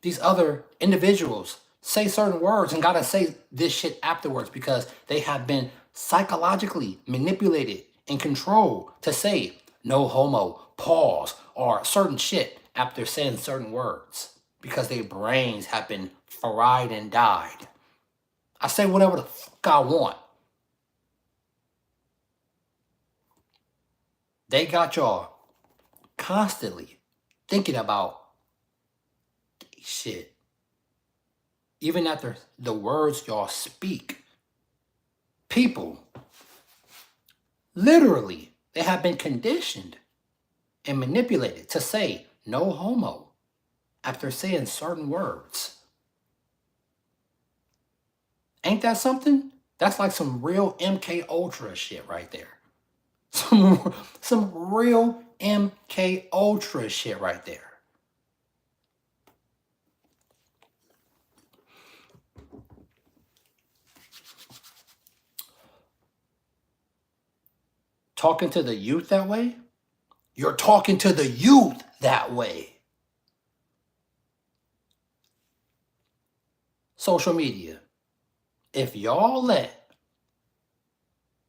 these other individuals say certain words and gotta say this shit afterwards because they have been psychologically manipulated and controlled to say no homo, pause, or certain shit after saying certain words because their brains have been fried and dyed. I say whatever the fuck I want. They got y'all constantly thinking about shit. Even after the words y'all speak, people, literally, they have been conditioned and manipulated to say no homo after saying certain words. Ain't that something? That's like some real MK Ultra shit right there. Some real MK Ultra shit right there. Talking to the youth that way? You're talking to the youth that way. Social media. If y'all let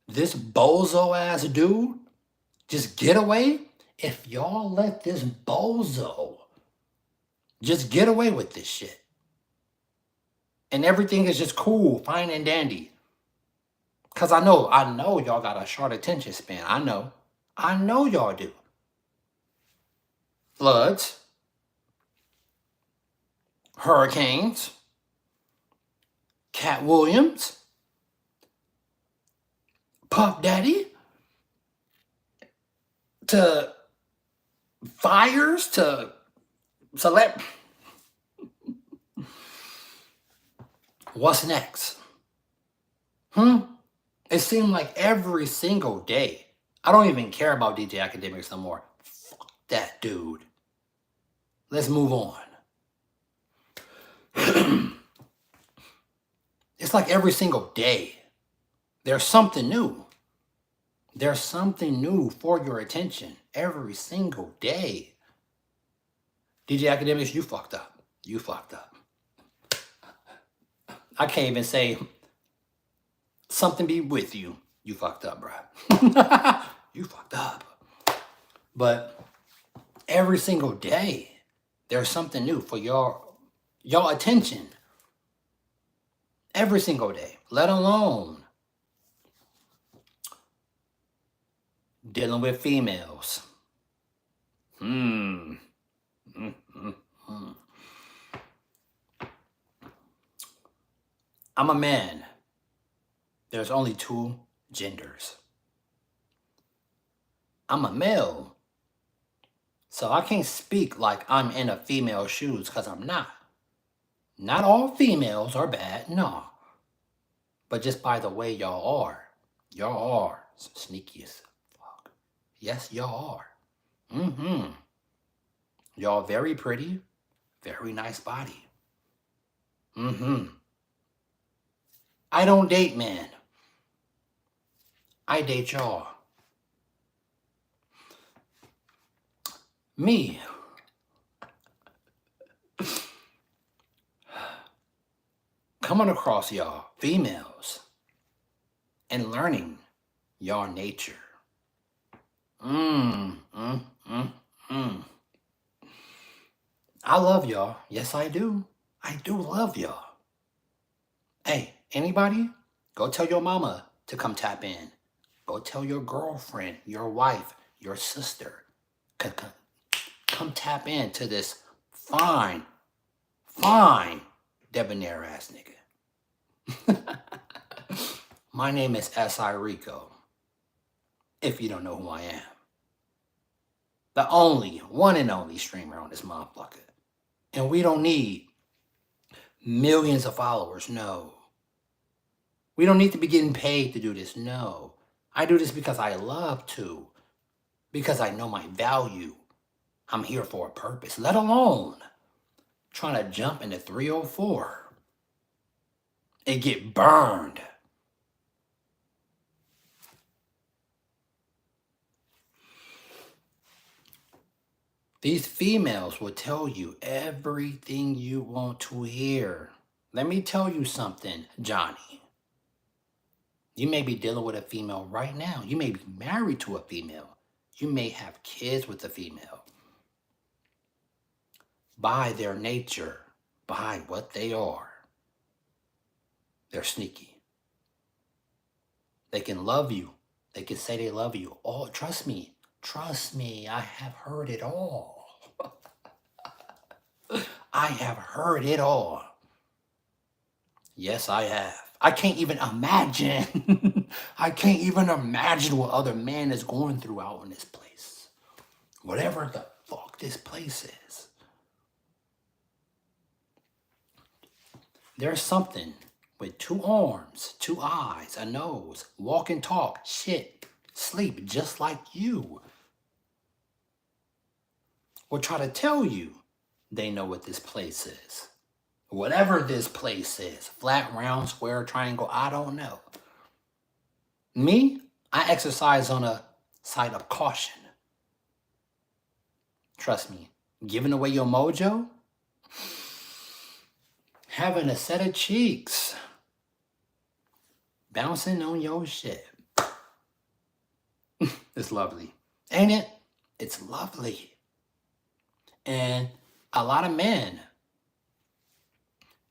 this bozo ass dude just get away, if y'all let this bozo just get away with this shit, and everything is just cool, fine and dandy. Cause I know y'all got a short attention span. I know y'all do. Floods, hurricanes, Cat Williams, Puff Daddy, to fires, to select. What's next? It seemed like every single day. I don't even care about DJ Akademiks no more. Fuck that dude. Let's move on. It's like every single day. There's something new. There's something new for your attention every single day. DJ Akademiks, you fucked up. You fucked up. I can't even say something be with you. You fucked up, bruh. You fucked up. But every single day, there's something new for your attention. Every single day. Let alone dealing with females. I'm a man. There's only two genders. I'm a male. So I can't speak like I'm in a female's shoes because I'm not. Not all females are bad, no. But just by the way y'all are sneaky as fuck. Yes, y'all are. Y'all very pretty, very nice body. I don't date men. I date y'all. Me. Coming across y'all, females, and learning y'all nature. I love y'all. Yes, I do. I do love y'all. Hey, anybody? Go tell your mama to come tap in. Go tell your girlfriend, your wife, your sister. Come tap into this fine debonair ass nigga. My name is S.I. Rico. If you don't know who I am. The only, one and only streamer on this motherfucker. And we don't need millions of followers, no. We don't need to be getting paid to do this, no. I do this because I love to. Because I know my value. I'm here for a purpose, let alone trying to jump into 304 and get burned. These females will tell you everything you want to hear. Let me tell you something, Johnny. You may be dealing with a female right now. You may be married to a female. You may have kids with a female. By their nature, by what they are, they're sneaky. They can love you. They can say they love you. Oh, trust me, I have heard it all. I have heard it all. Yes, I have. I can't even imagine. I can't even imagine what other man is going through out in this place. Whatever the fuck this place is. There's something with 2 arms, 2 eyes, a nose, walk and talk, shit, sleep just like you. Will try to tell you they know what this place is. Whatever this place is, flat, round, square, triangle, I don't know. Me, I exercise on a side of caution. Trust me, giving away your mojo, having a set of cheeks, bouncing on your shit. It's lovely. Ain't it? It's lovely. And a lot of men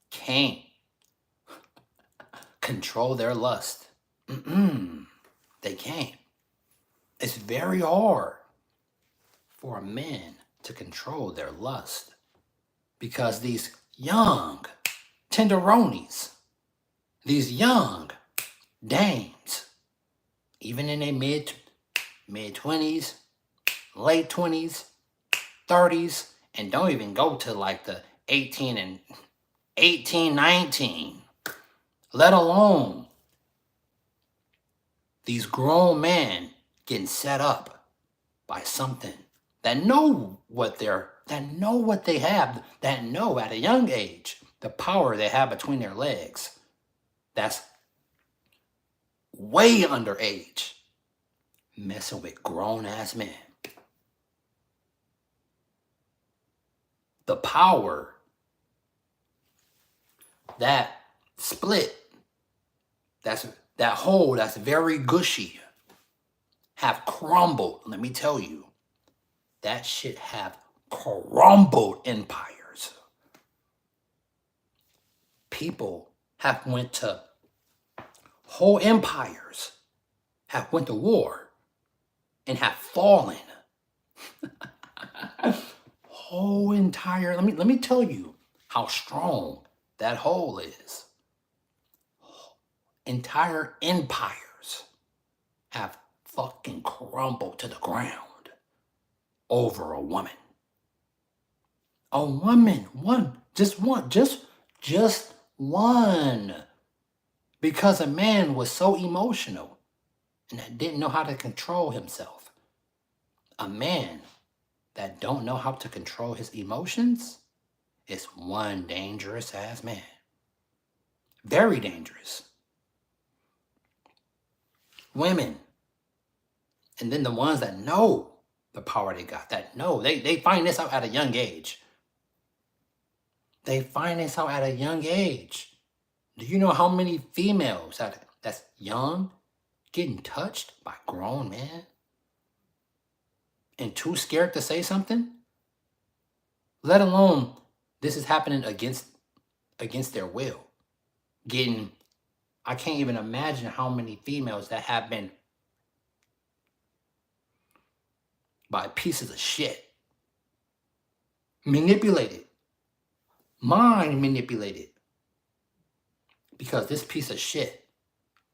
can't control their lust. They can't. It's very hard for a man to control their lust because these young tenderonis, these young dames, even in their mid-20s, late 20s, 30s, and don't even go to like the 18, 19, let alone these grown men getting set up by something that know what they have, that know at a young age the power they have between their legs. That's way underage, messing with grown-ass men. The power, that split, that hole that's very gushy, have crumbled. Let me tell you, that shit have crumbled empires. People have went to whole empires, have went to war, and have fallen. Whole entire, let me tell you how strong that hole is. Entire empires have fucking crumbled to the ground over a woman. A woman, just one. Because a man was so emotional and that didn't know how to control himself. A man that don't know how to control his emotions is one dangerous ass man. Very dangerous. Women, and then the ones that know the power they got, that know, they find this out at a young age. They find this out at a young age. Do you know how many females that's young getting touched by grown men and too scared to say something? Let alone this is happening against their will. I can't even imagine how many females that have been by pieces of shit. Manipulated. Mind manipulated. Because this piece of shit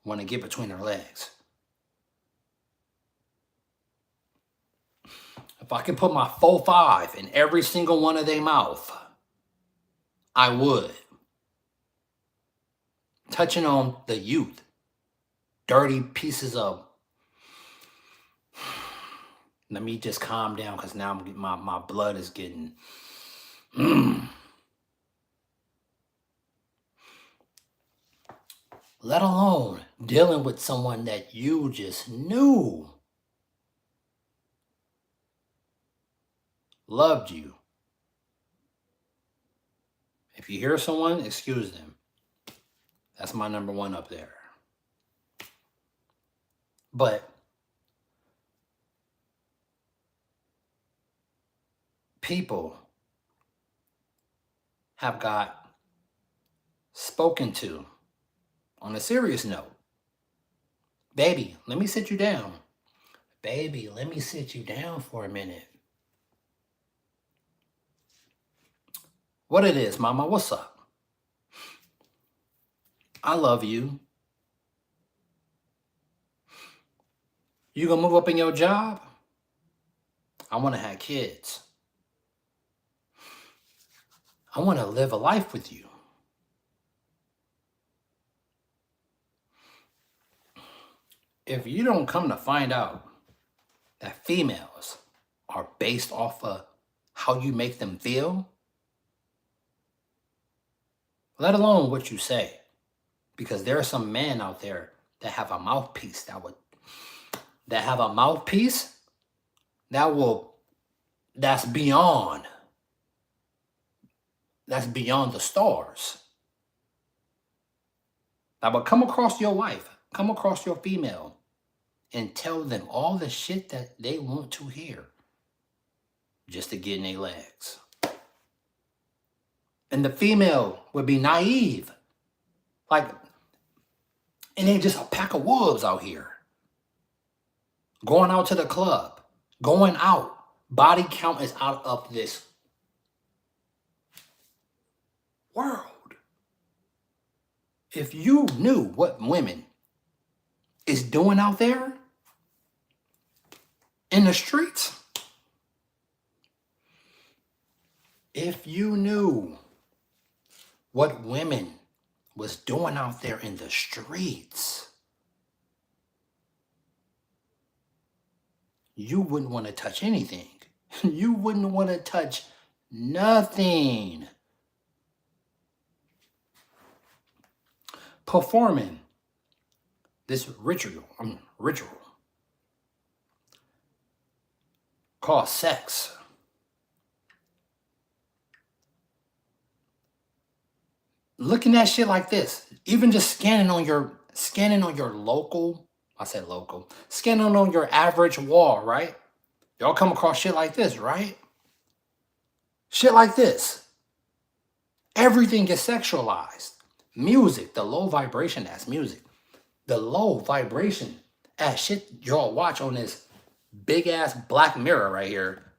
want to get between their legs. If I could put my 4-5 in every single one of their mouth, I would. Touching on the youth. Dirty pieces of... Let me just calm down because now my blood is getting... Let alone dealing with someone that you just knew loved you. If you hear someone, excuse them. That's my number one up there. But people have got spoken to on a serious note. Baby, let me sit you down. Baby, let me sit you down for a minute. What it is, mama, what's up? I love you. You gonna move up in your job? I want to have kids. I want to live a life with you. If you don't come to find out that females are based off of how you make them feel, let alone what you say, because there are some men out there that have a mouthpiece that's beyond the stars. That would come across your wife, come across your female, and tell them all the shit that they want to hear just to get in their legs. And the female would be naive. Like, and they just a pack of wolves out here. Going out to the club. Going out. Body count is out of this world. If you knew what women is doing out there in the streets, if you knew what women was doing out there in the streets, you wouldn't want to touch anything. You wouldn't want to touch nothing. Performing this ritual called sex. Looking at shit like this, even just scanning on your local, scanning on your average wall, right? Y'all come across shit like this, right? Shit like this. Everything gets sexualized. Music, the low vibration ass music. The low vibration ass shit y'all watch on this big ass Black Mirror right here.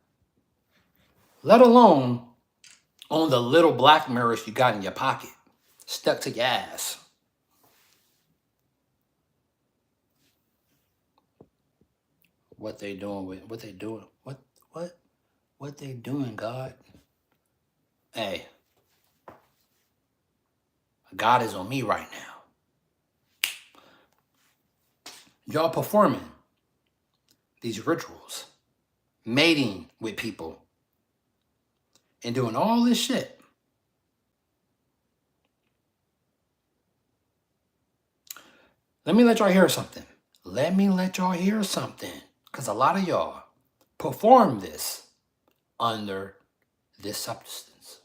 Let alone on the little black mirrors you got in your pocket, stuck to your ass. What they doing, God? Hey, God is on me right now. Y'all performing these rituals, mating with people, and doing all this shit. Let me let y'all hear something. Because a lot of y'all perform this under this substance.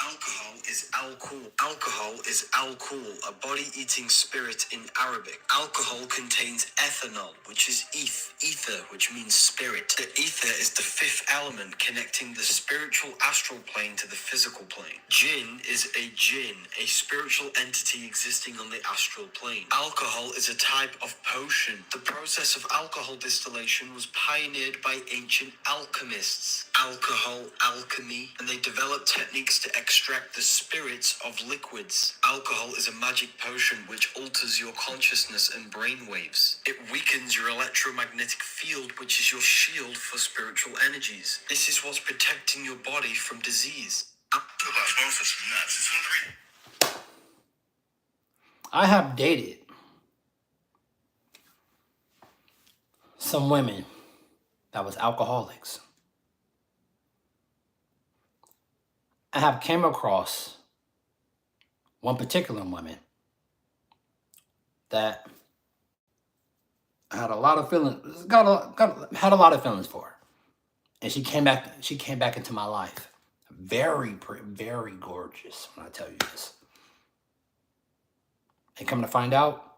Alcohol is alcohol. Alcohol is alcohol, a body-eating spirit in Arabic. Alcohol contains ethanol, which is ether, which means spirit. The ether is the fifth element connecting the spiritual astral plane to the physical plane. Jinn is a jinn, a spiritual entity existing on the astral plane. Alcohol is a type of potion. The process of alcohol distillation was pioneered by ancient alchemists. Alcohol, alchemy, and they developed techniques to extract the spirits of liquids. Alcohol is a magic potion which alters your consciousness and brain waves. It weakens your electromagnetic field, which is your shield for spiritual energies. This is what's protecting your body from disease. I have dated some women that was alcoholics. I have came across one particular woman that I had a lot of feelings, had a lot of feelings for her. And she came back into my life. Very very gorgeous when I tell you this. And come to find out,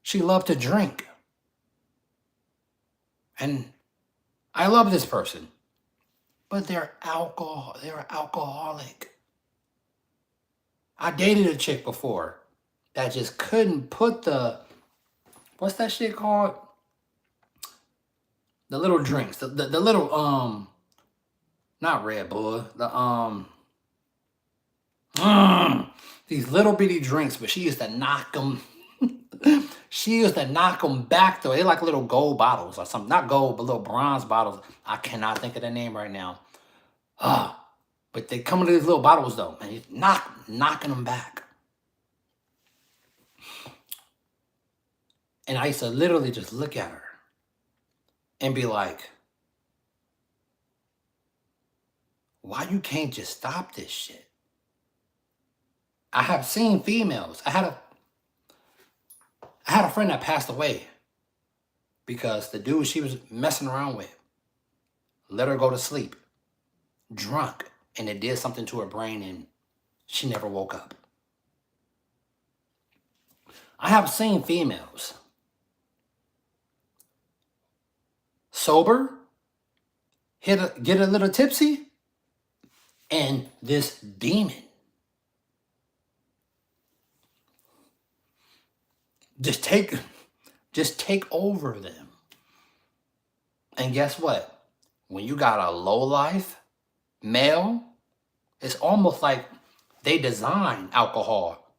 she loved to drink. And I love this person, but they're alcoholic. I dated a chick before that just couldn't put the, what's that shit called? The little drinks, the little, not Red Bull, these little bitty drinks, but she used to knock them. She used to knock them back though. They're like little gold bottles or something. Not gold, but little bronze bottles. I cannot think of the name right now. But they come in these little bottles though, and he's knocking them back. And I used to literally just look at her and be like, why you can't just stop this shit? I have seen females. I had a friend that passed away because the dude she was messing around with let her go to sleep drunk, and it did something to her brain and she never woke up. I have seen females sober, get a little tipsy, and this demon just take over them. And guess what? When you got a low life male, it's almost like they design alcohol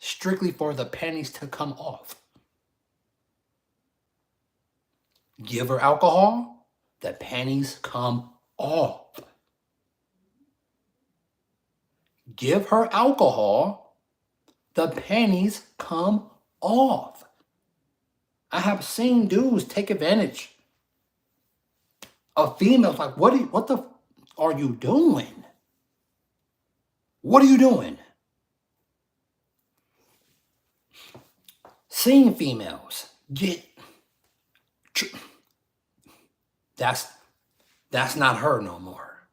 strictly for the pennies to come off. Give her alcohol, the pennies come off. Give her alcohol, the pennies come off. I have seen dudes take advantage of females. Like, what the are you doing? What are you doing? Seeing females get, that's not her no more.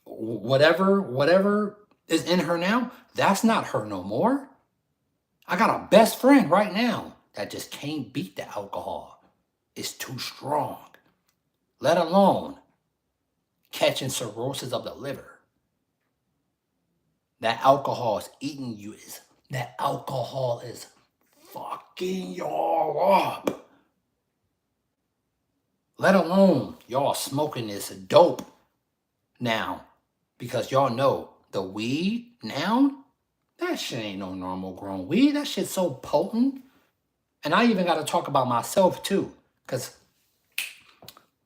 Whatever is in her now, that's not her no more. I got a best friend right now that just can't beat the alcohol. It's too strong. Let alone catching cirrhosis of the liver. That alcohol is eating you. That alcohol is fucking y'all up. Let alone y'all smoking this dope now, because y'all know the weed now, that shit ain't no normal grown weed. That shit's so potent. And I even got to talk about myself too, because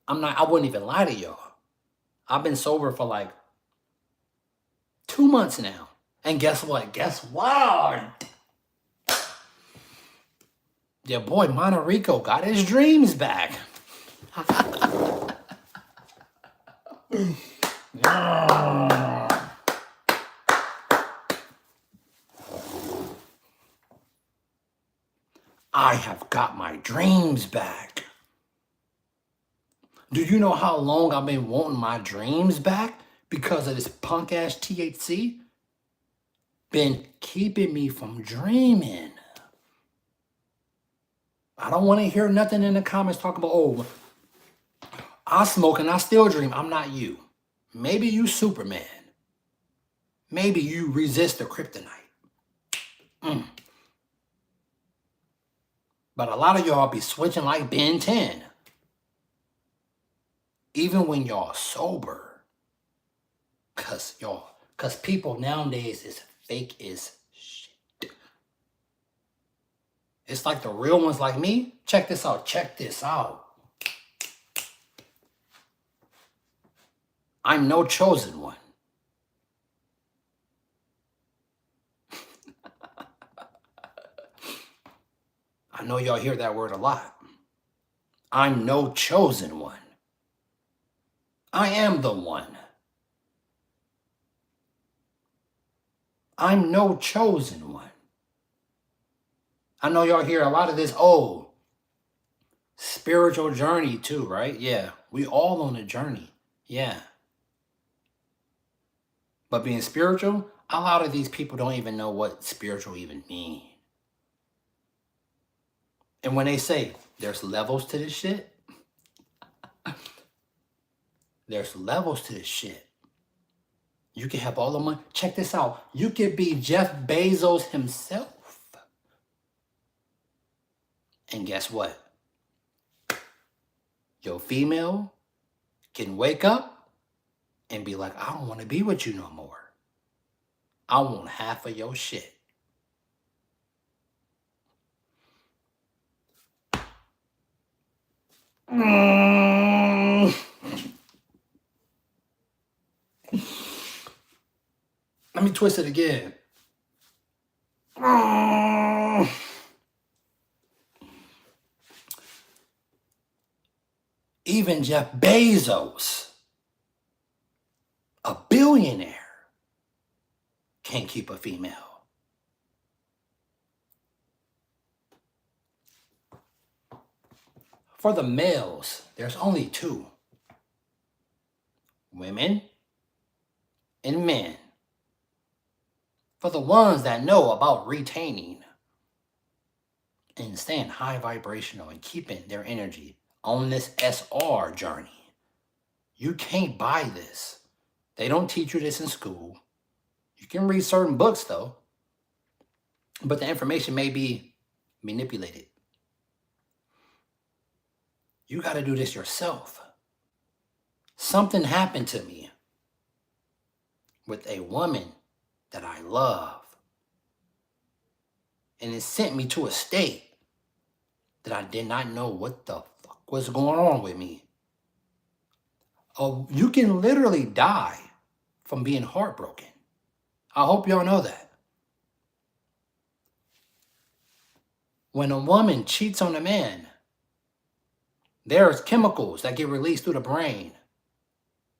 I wouldn't even lie to y'all. I've been sober for like 2 months now. And guess what? Guess what? Your boy Monterico got his dreams back. I have got my dreams back. Do you know how long I've been wanting my dreams back because of this punk ass THC? Been keeping me from dreaming. I don't want to hear nothing in the comments talking about, oh, I smoke and I still dream. I'm not you. Maybe you Superman. Maybe you resist the kryptonite. But a lot of y'all be switching like Ben 10. Even when y'all sober. Cause people nowadays is fake as shit. It's like the real ones like me. Check this out. Check this out. I'm no chosen one. I know y'all hear that word a lot. I'm no chosen one. I am the one. I'm no chosen one. I know y'all hear a lot of this, oh, Spiritual journey too, right? Yeah. We all on a journey. Yeah. But being spiritual, a lot of these people don't even know what spiritual even mean. And when they say there's levels to this shit, there's levels to this shit. You can have all the money. Check this out. You could be Jeff Bezos himself. And guess what? Your female can wake up and be like, I don't want to be with you no more. I want half of your shit. Let me twist it again. Even Jeff Bezos, a billionaire, can't keep a female. For the males, there's only two. Women and men. For the ones that know about retaining and staying high vibrational and keeping their energy on this SR journey. You can't buy this. They don't teach you this in school. You can read certain books though, but the information may be manipulated. You got to do this yourself. Something happened to me with a woman that I love, and it sent me to a state that I did not know what the fuck was going on with me. Oh, you can literally die from being heartbroken. I hope y'all know that. When a woman cheats on a man, there's chemicals that get released through the brain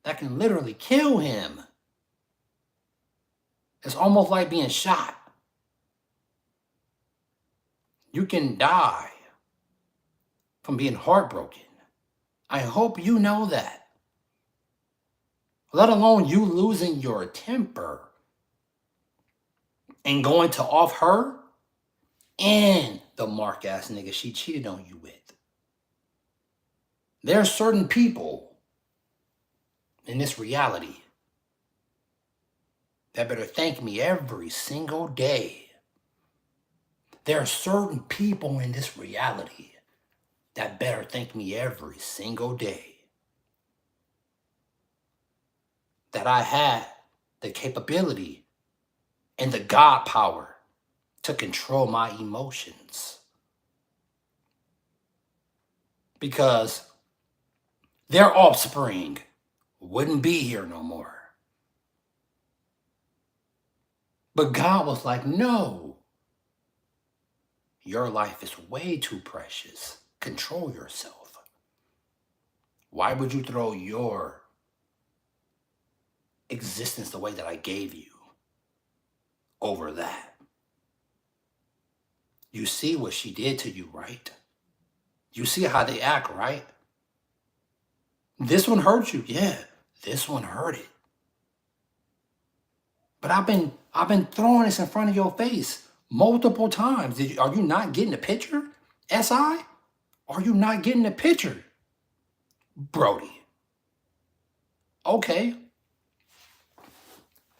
that can literally kill him. It's almost like being shot. You can die from being heartbroken. I hope you know that. Let alone you losing your temper and going to off her and the mark ass nigga she cheated on you with. There are certain people in this reality that better thank me every single day. There are certain people in this reality that better thank me every single day that I had the capability and the God power to control my emotions. Because their offspring wouldn't be here no more. But God was like, no, your life is way too precious. Control yourself. Why would you throw your existence the way that I gave you over that? You see what she did to you, right? You see how they act, right? This one hurt you. Yeah, this one hurt it. But I've been throwing this in front of your face multiple times. Are you not getting the picture? SI? Are you not getting the picture? Brody. Okay.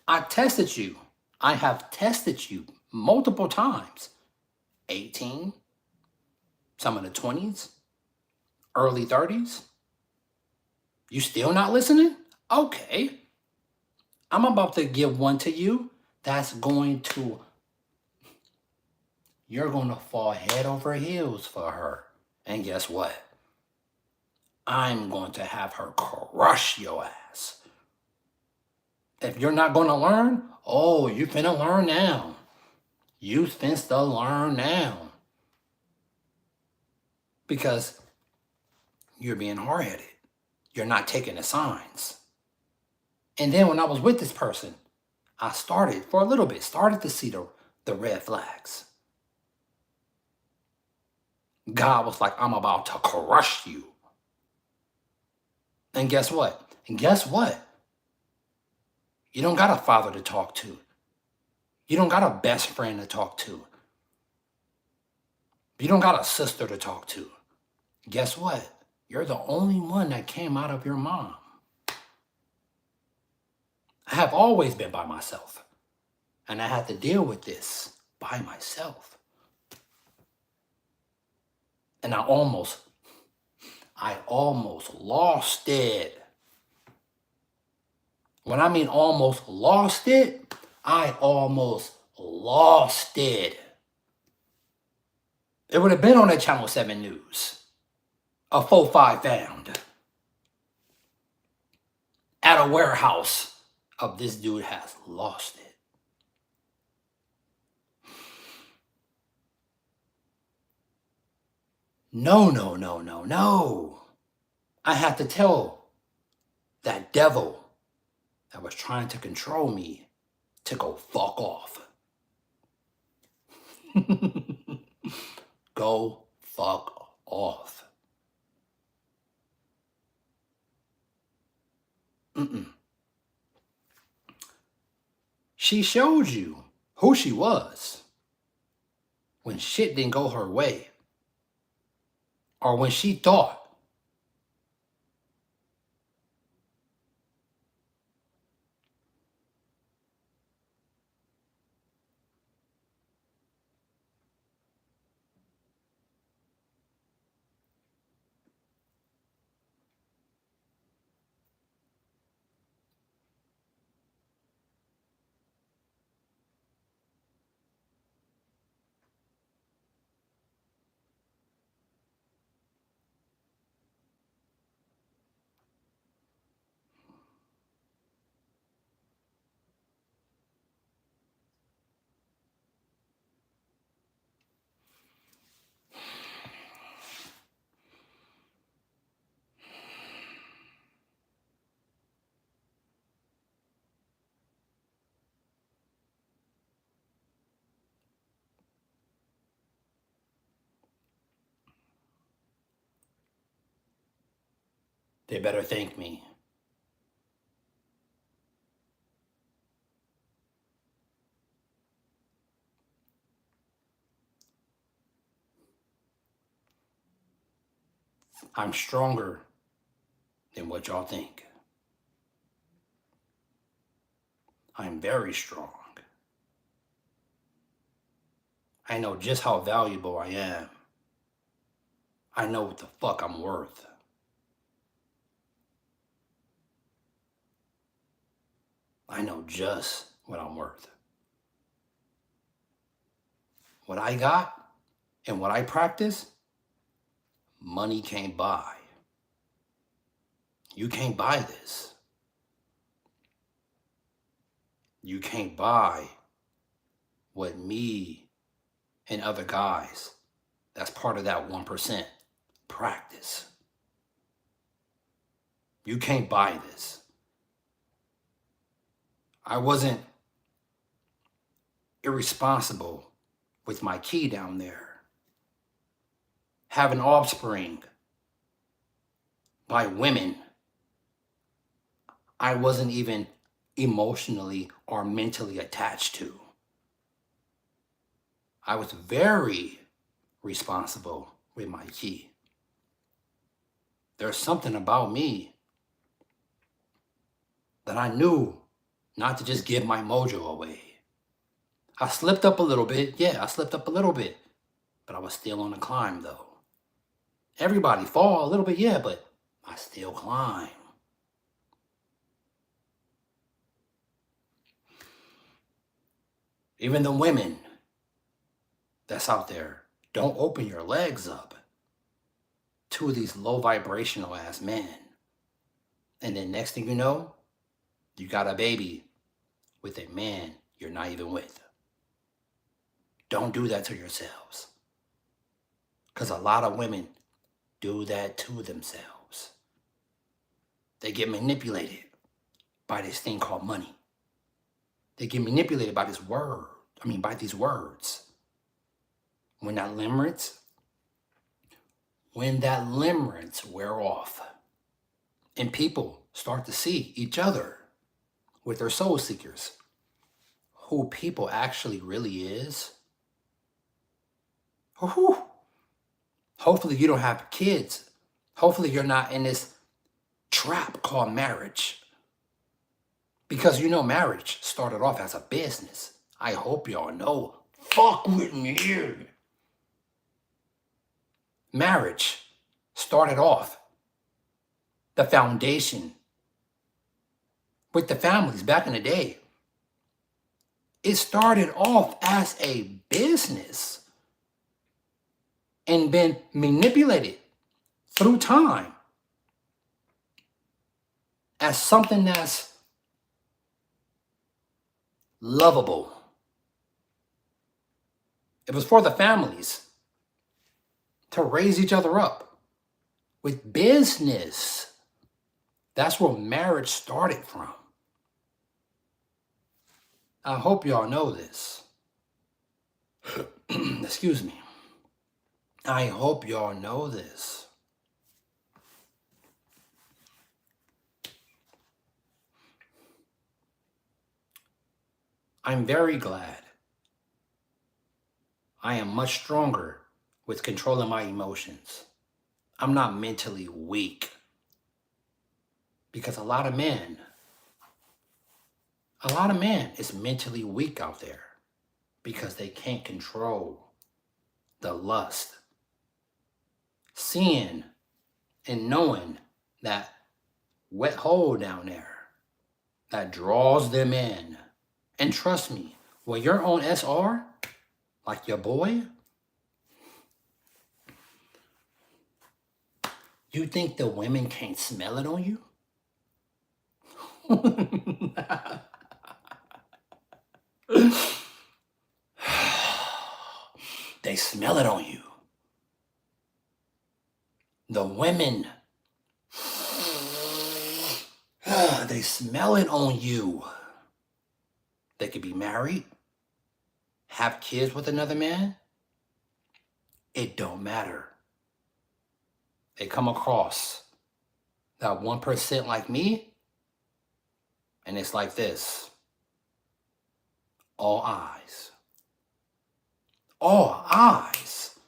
I tested you. I have tested you multiple times. 18, some in the 20s, early 30s. You still not listening? Okay. I'm about to give one to you that's going to, you're going to fall head over heels for her. And guess what? I'm going to have her crush your ass. If you're not going to learn, oh, you finna learn now. You finna learn now. Because you're being hard-headed. You're not taking the signs. And then when I was with this person, I started, for a little bit, started to see the red flags. God was like, I'm about to crush you. And guess what? And guess what? You don't got a father to talk to. You don't got a best friend to talk to. You don't got a sister to talk to. Guess what? You're the only one that came out of your mom. I have always been by myself. And I had to deal with this by myself. And I almost lost it. When I mean almost lost it, I almost lost it. It would have been on that Channel 7 News. A 4-5 found at a warehouse of this dude has lost it. No. I had to tell that devil that was trying to control me to go fuck off. Go fuck off. She showed you who she was when shit didn't go her way, or when she thought they better thank me. I'm stronger than what y'all think. I'm very strong. I know just how valuable I am. I know what the fuck I'm worth. I know just what I'm worth. What I got and what I practice, money can't buy. You can't buy this. You can't buy what me and other guys that's part of that 1% practice. You can't buy this. I wasn't irresponsible with my key down there. Having offspring by women I wasn't even emotionally or mentally attached to. I was very responsible with my key. There's something about me that I knew not to just give my mojo away. I slipped up a little bit. Yeah, I slipped up a little bit. But I was still on the climb, though. Everybody fall a little bit, yeah, but I still climb. Even the women that's out there, don't open your legs up to these low vibrational ass men. And then next thing you know, you got a baby with a man you're not even with. Don't do that to yourselves. Because a lot of women do that to themselves. They get manipulated by this thing called money. They get manipulated by this word. By these words. When that limerence when that limerence wear off and people start to see each other with their soul seekers, who people actually really is, whew, hopefully you don't have kids. Hopefully you're not in this trap called marriage. Because you know marriage started off as a business. I hope y'all know. Fuck with me here. Marriage started off the foundation with the families back in the day. It started off as a business and been manipulated through time as something that's lovable. It was for the families to raise each other up with business. That's where marriage started from. I hope y'all know this. Excuse me. I hope y'all know this. I'm very glad. I am much stronger with controlling my emotions. I'm not mentally weak. Because a lot of men is mentally weak out there because they can't control the lust. Seeing and knowing that wet hole down there that draws them in. And trust me, when you're on SR, like your boy, you think the women can't smell it on you? They smell it on you. The women, they smell it on you. They could be married, have kids with another man. It don't matter. They come across that 1% like me, and it's like this. All eyes. All eyes.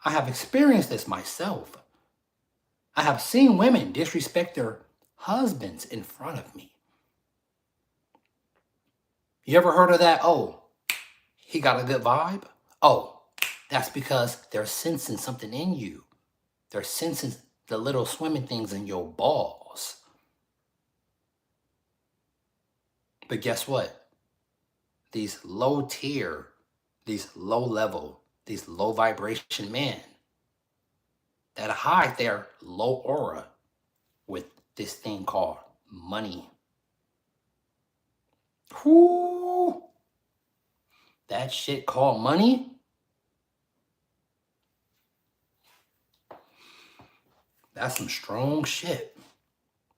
I have experienced this myself. I have seen women disrespect their husbands in front of me. You ever heard of that? Oh, he got a good vibe? Oh, that's because they're sensing something in you. They're sensing the little swimming things in your balls. But guess what? These low tier, these low level, these low vibration men that hide their low aura with this thing called money. Whoo! That shit called money? That's some strong shit.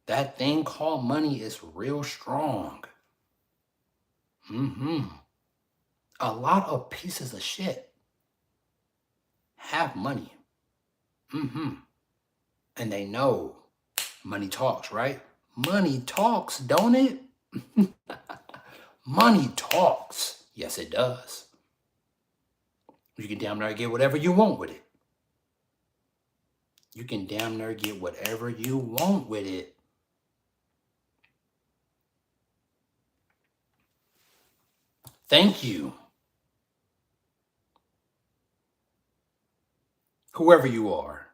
That thing called money is real strong. A lot of pieces of shit have money. And they know money talks, right? Money talks, don't it? Money talks. Yes, it does. You can damn near get whatever you want with it. You can damn near get whatever you want with it. Thank you. Whoever you are.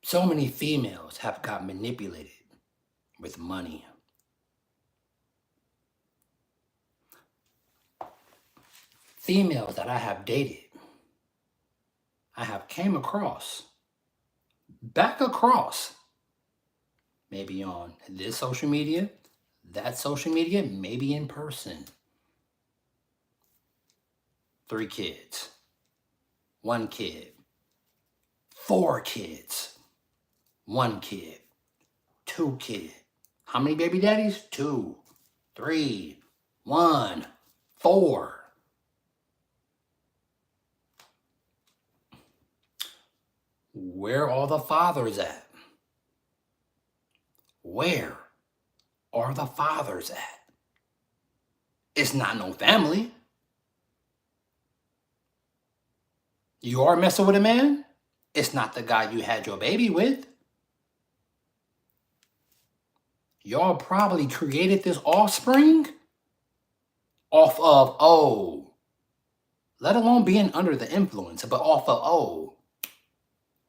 So many females have got manipulated with money. Females that I have dated, I have came across, back across, maybe on this social media, that social media, maybe in person. 3 kids, 1 kid, 4 kids, 1 kid, 2 kids, How many baby daddies? 2, 3, 1, 4. Where are the fathers at? Where are the fathers at? It's not no family. You are messing with a man? It's not the guy you had your baby with. Y'all probably created this offspring off of, oh, let alone being under the influence, but off of, oh,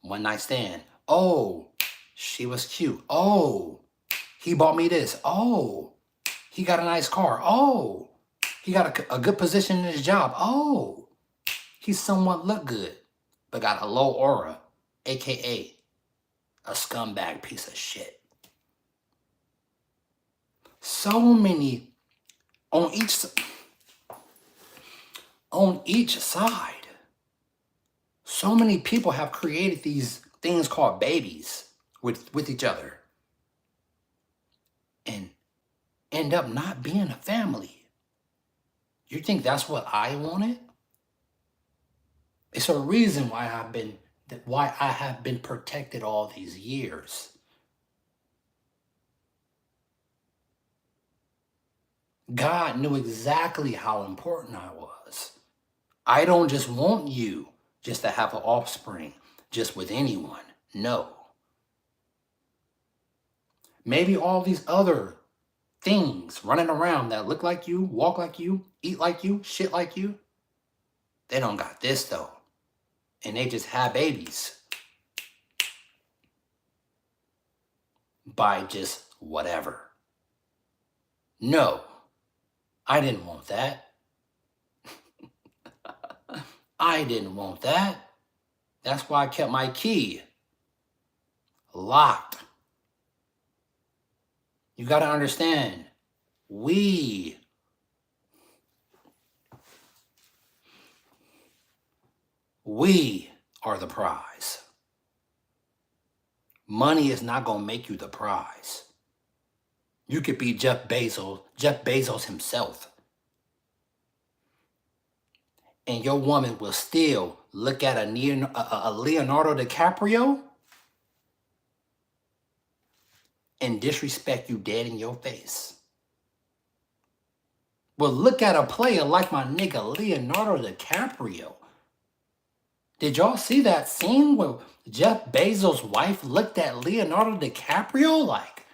one night stand. Oh, she was cute. Oh, he bought me this. Oh, he got a nice car. Oh, he got a good position in his job. Oh, he somewhat look good, but got a low aura, aka a scumbag piece of shit. So many on each side. So many people have created these things called babies with each other and end up not being a family. You think that's what I wanted? It's a reason why I have been protected all these years. God knew exactly how important I was. I don't just want you just to have an offspring just with anyone. No. Maybe all these other things running around that look like you, walk like you, eat like you, shit like you, they don't got this though. And they just have babies by just whatever. No, I didn't want that. I didn't want that. That's why I kept my key locked. You got to understand, we are the prize. Money is not going to make you the prize. You could be Jeff Bezos himself. And your woman will still look at a Leonardo DiCaprio and disrespect you dead in your face. Well, look at a player like my nigga Leonardo DiCaprio. Did y'all see that scene where Jeff Bezos' wife looked at Leonardo DiCaprio like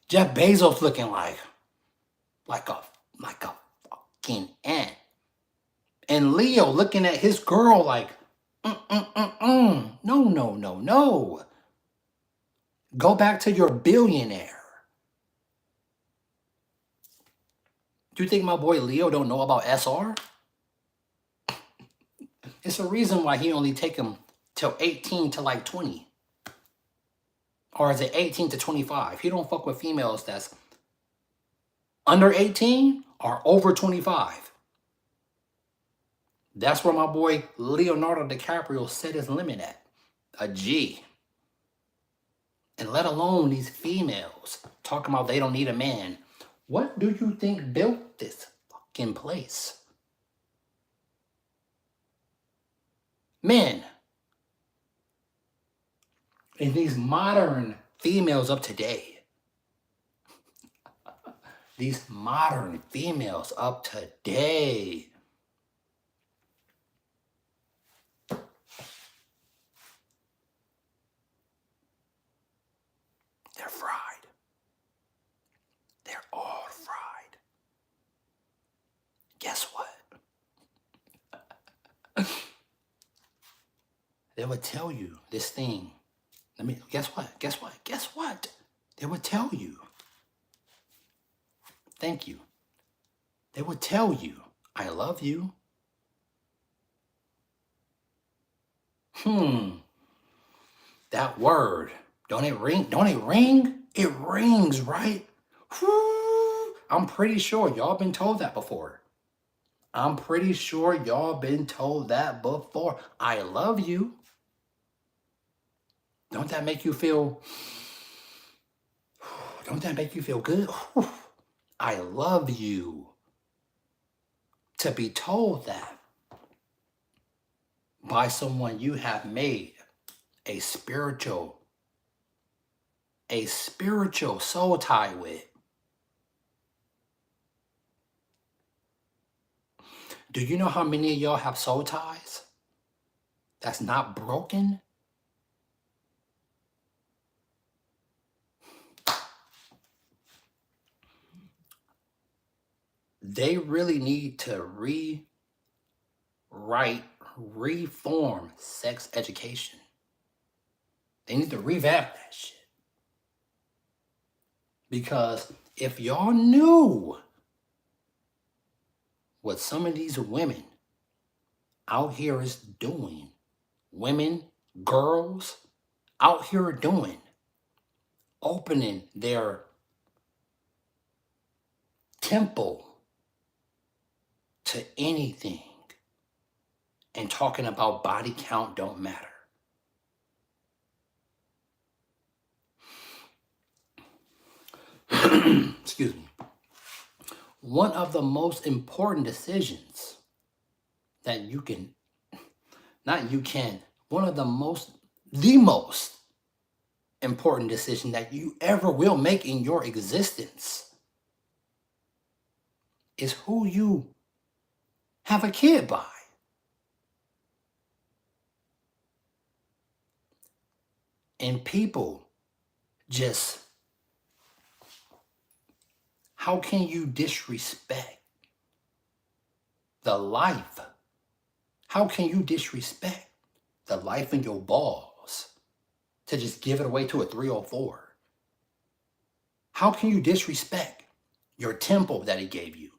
Jeff Bezos looking like a fucking ant, and Leo looking at his girl like no. Go back to your billionaire. Do you think my boy Leo don't know about SR? It's a reason why he only take him till 18 to like 20. Or is it 18 to 25? He don't fuck with females that's under 18 or over 25. That's where my boy Leonardo DiCaprio set his limit at. A G. And let alone these females talking about they don't need a man. What do you think built this fucking place? Men. And these modern females of today. These modern females of today. They're fried. They're all fried. Guess what? They would tell you this thing. Guess what? They would tell you. Thank you. They would tell you, I love you. That word, don't it ring? It rings, right? Whoo. I'm pretty sure y'all been told that before. I love you. Don't that make you feel Don't that make you feel good? Whew. I love you. To be told that by someone you have made a spiritual soul tie with. Do you know how many of y'all have soul ties that's not broken? They really need to reform sex education. They need to revamp that shit. Because if y'all knew what some of these women out here is doing, women, girls out here are doing, opening their temple to anything and talking about body count don't matter. Excuse me. One of the most important decisions that the most important decision that you ever will make in your existence is who you have a kid by. And people just, how can you disrespect the life? How can you disrespect the life in your balls to just give it away to a 304? How can you disrespect your temple that he gave you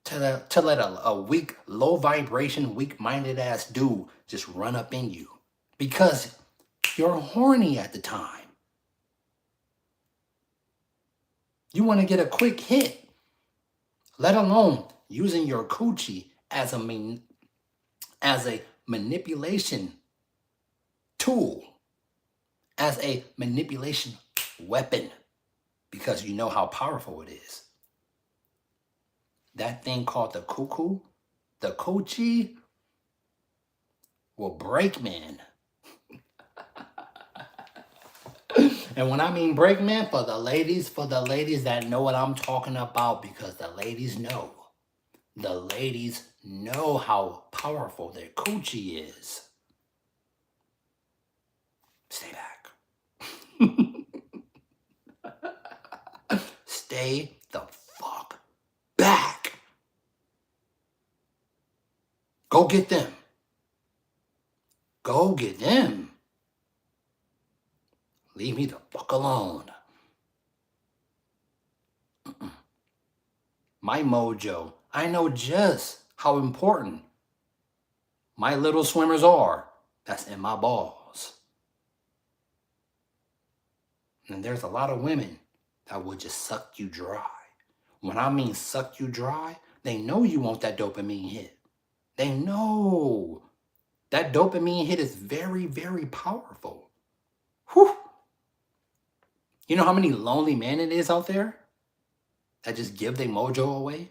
to let a weak, low vibration, weak-minded ass dude just run up in you because you're horny at the time? You want to get a quick hit, let alone using your coochie as a manipulation tool, as a manipulation weapon, because you know how powerful it is. That thing called the cuckoo, the coochie, will break man. And when I mean break man, for the ladies that know what I'm talking about, because the ladies know. The ladies know how powerful their coochie is. Stay back. Stay the fuck back. Go get them. Go get them. Leave me the fuck alone. My mojo, I know just how important my little swimmers are. That's in my balls. And there's a lot of women that will just suck you dry. When I mean suck you dry, they know you want that dopamine hit. They know that dopamine hit is very, very powerful. Whew. You know how many lonely men it is out there that just give their mojo away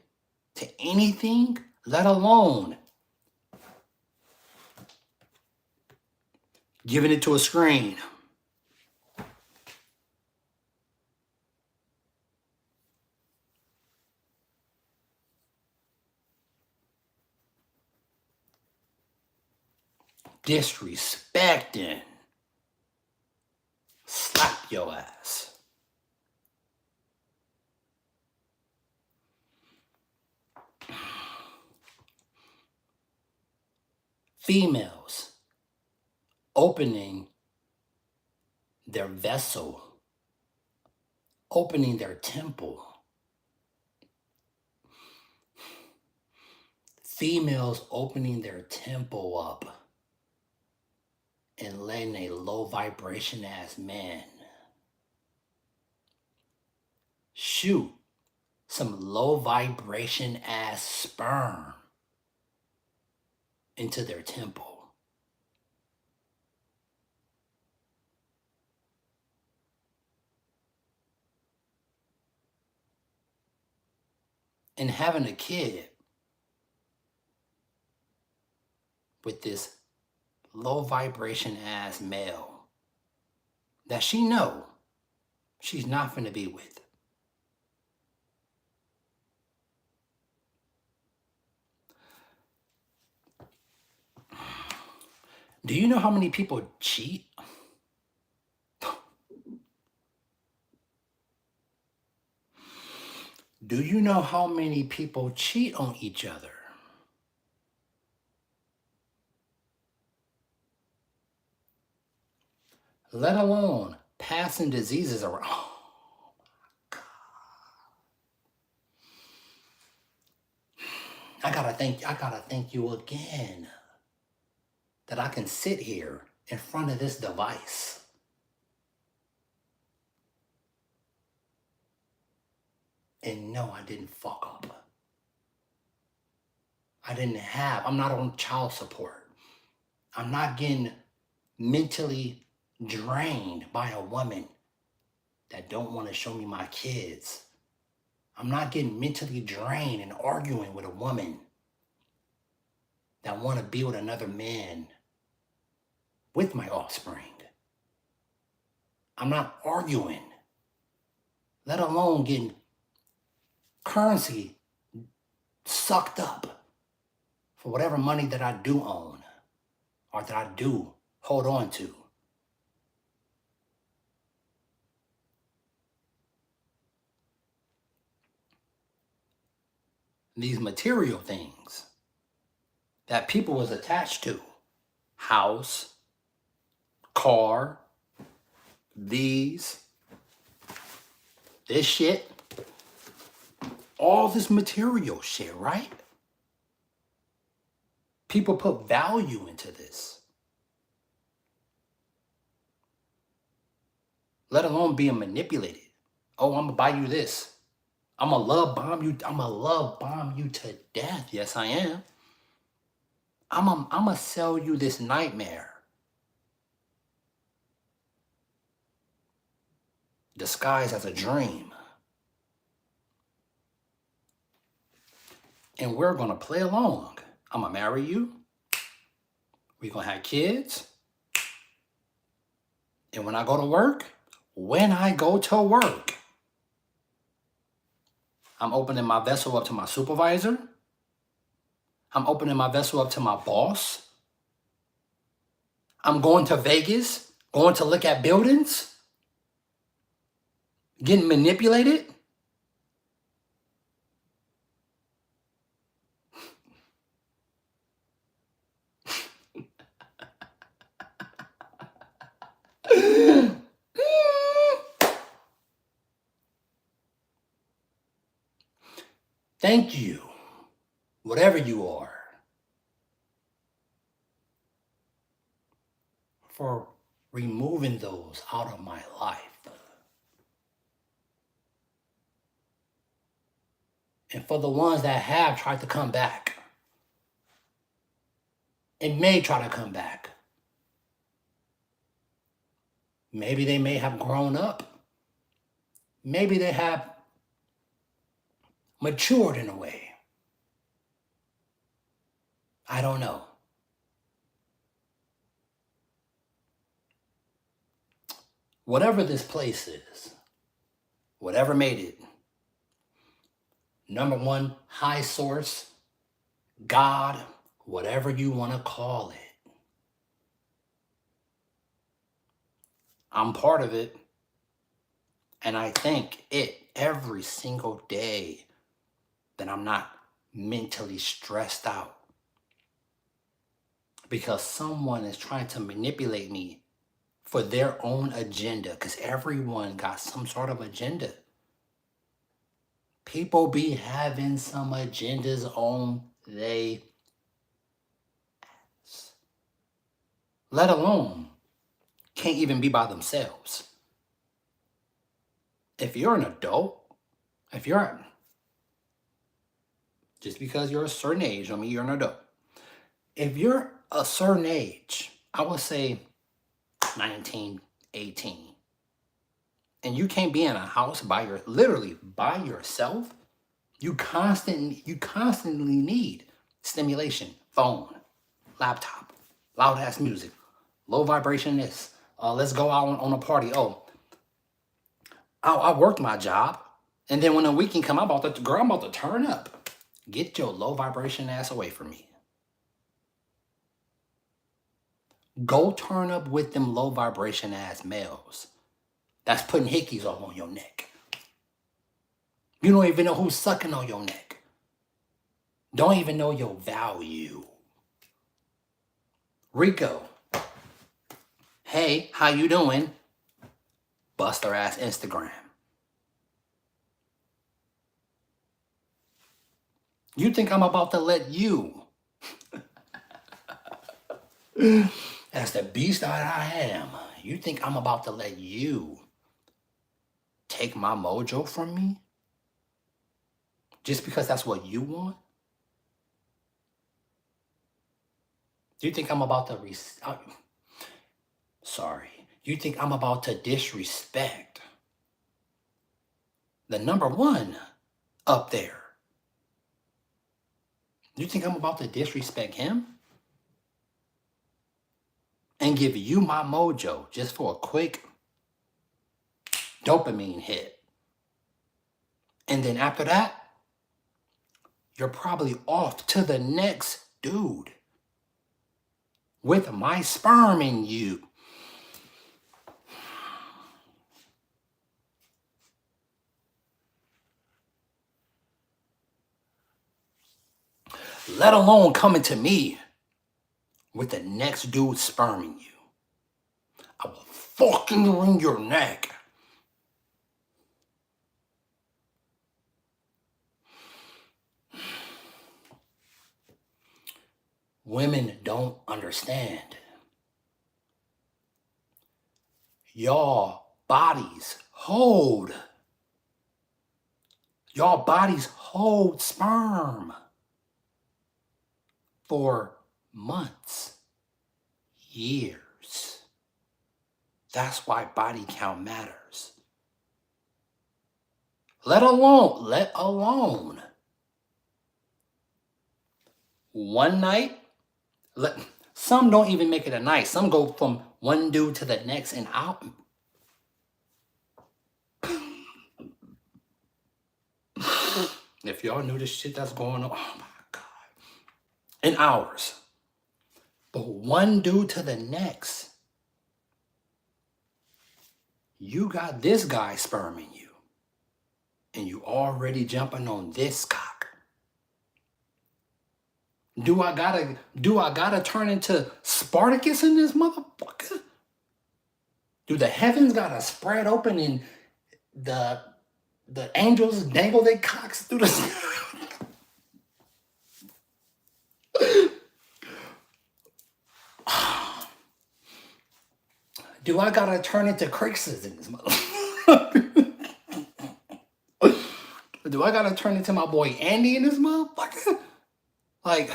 to anything, let alone giving it to a screen. Disrespecting. Slap your ass. Females opening their vessel, opening their temple. Females opening their temple up and letting a low vibration ass man shoot some low vibration ass sperm into their temple. and having a kid with this low vibration ass male that she know she's not finna be with. Do you know how many people cheat? Do you know how many people cheat on each other? Let alone passing diseases around. Oh, I gotta thank you again that I can sit here in front of this device and know I didn't fuck up. I'm not on child support. I'm not getting mentally drained by a woman that don't want to show me my kids. I'm not getting mentally drained and arguing with a woman that want to be with another man with my offspring. I'm not arguing, let alone getting currency sucked up for whatever money that I do own or that I do hold on to. These material things that people was attached to, house, car, this shit, all this material shit, right? People put value into this. Let alone being manipulated. Oh, I'm gonna buy you this. I'm gonna love bomb you to death. Yes, I am. I'm gonna sell you this nightmare disguised as a dream. And we're gonna play along. I'm gonna marry you. We're gonna have kids. And when I go to work, I'm opening my vessel up to my supervisor. I'm opening my vessel up to my boss. I'm going to Vegas, going to look at buildings, getting manipulated. Thank you, whatever you are, for removing those out of my life. And for the ones that have tried to come back, and may try to come back, maybe they may have grown up. Maybe they have matured in a way. I don't know. Whatever this place is, whatever made it, number one, high source, God, whatever you want to call it, I'm part of it. And I thank it every single day that I'm not mentally stressed out because someone is trying to manipulate me for their own agenda, because everyone got some sort of agenda. People be having some agendas on they ass. Let alone can't even be by themselves. If you're an adult, just because you're a certain age, I mean you're an adult. If you're a certain age, I would say 19, 18, and you can't be in a house literally by yourself, You constantly need stimulation. Phone, laptop, loud ass music, low vibration this. Let's go out on a party. Oh, I worked my job. And then when the weekend come, I'm about to turn up. Get your low vibration ass away from me. Go turn up with them low vibration ass males. That's putting hickeys all on your neck. You don't even know who's sucking on your neck. Don't even know your value. Rico. Hey, how you doing? Bust her ass Instagram. You think I'm about to let you, as the beast that I am, you think I'm about to let you take my mojo from me? Just because that's what you want? Do you think I'm about to you think I'm about to disrespect the number one up there? You think I'm about to disrespect him? And give you my mojo just for a quick dopamine hit. And then after that, you're probably off to the next dude with my sperm in you. Let alone coming to me with the next dude's sperm in you. I will fucking wring your neck. Women don't understand. Y'all bodies hold sperm for months, years. That's why body count matters. Let alone one night. Some don't even make it a night. Some go from one dude to the next and out. If y'all knew the shit that's going on, oh my God. In hours. But one dude to the next. You got this guy sperm in you. And you already jumping on this cock. Do I gotta turn into Spartacus in this motherfucker? Do the heavens gotta spread open and the angels dangle their cocks through the sky? Do I gotta turn into Crixus in this motherfucker? Do I gotta turn into my boy Andy in this motherfucker? Like,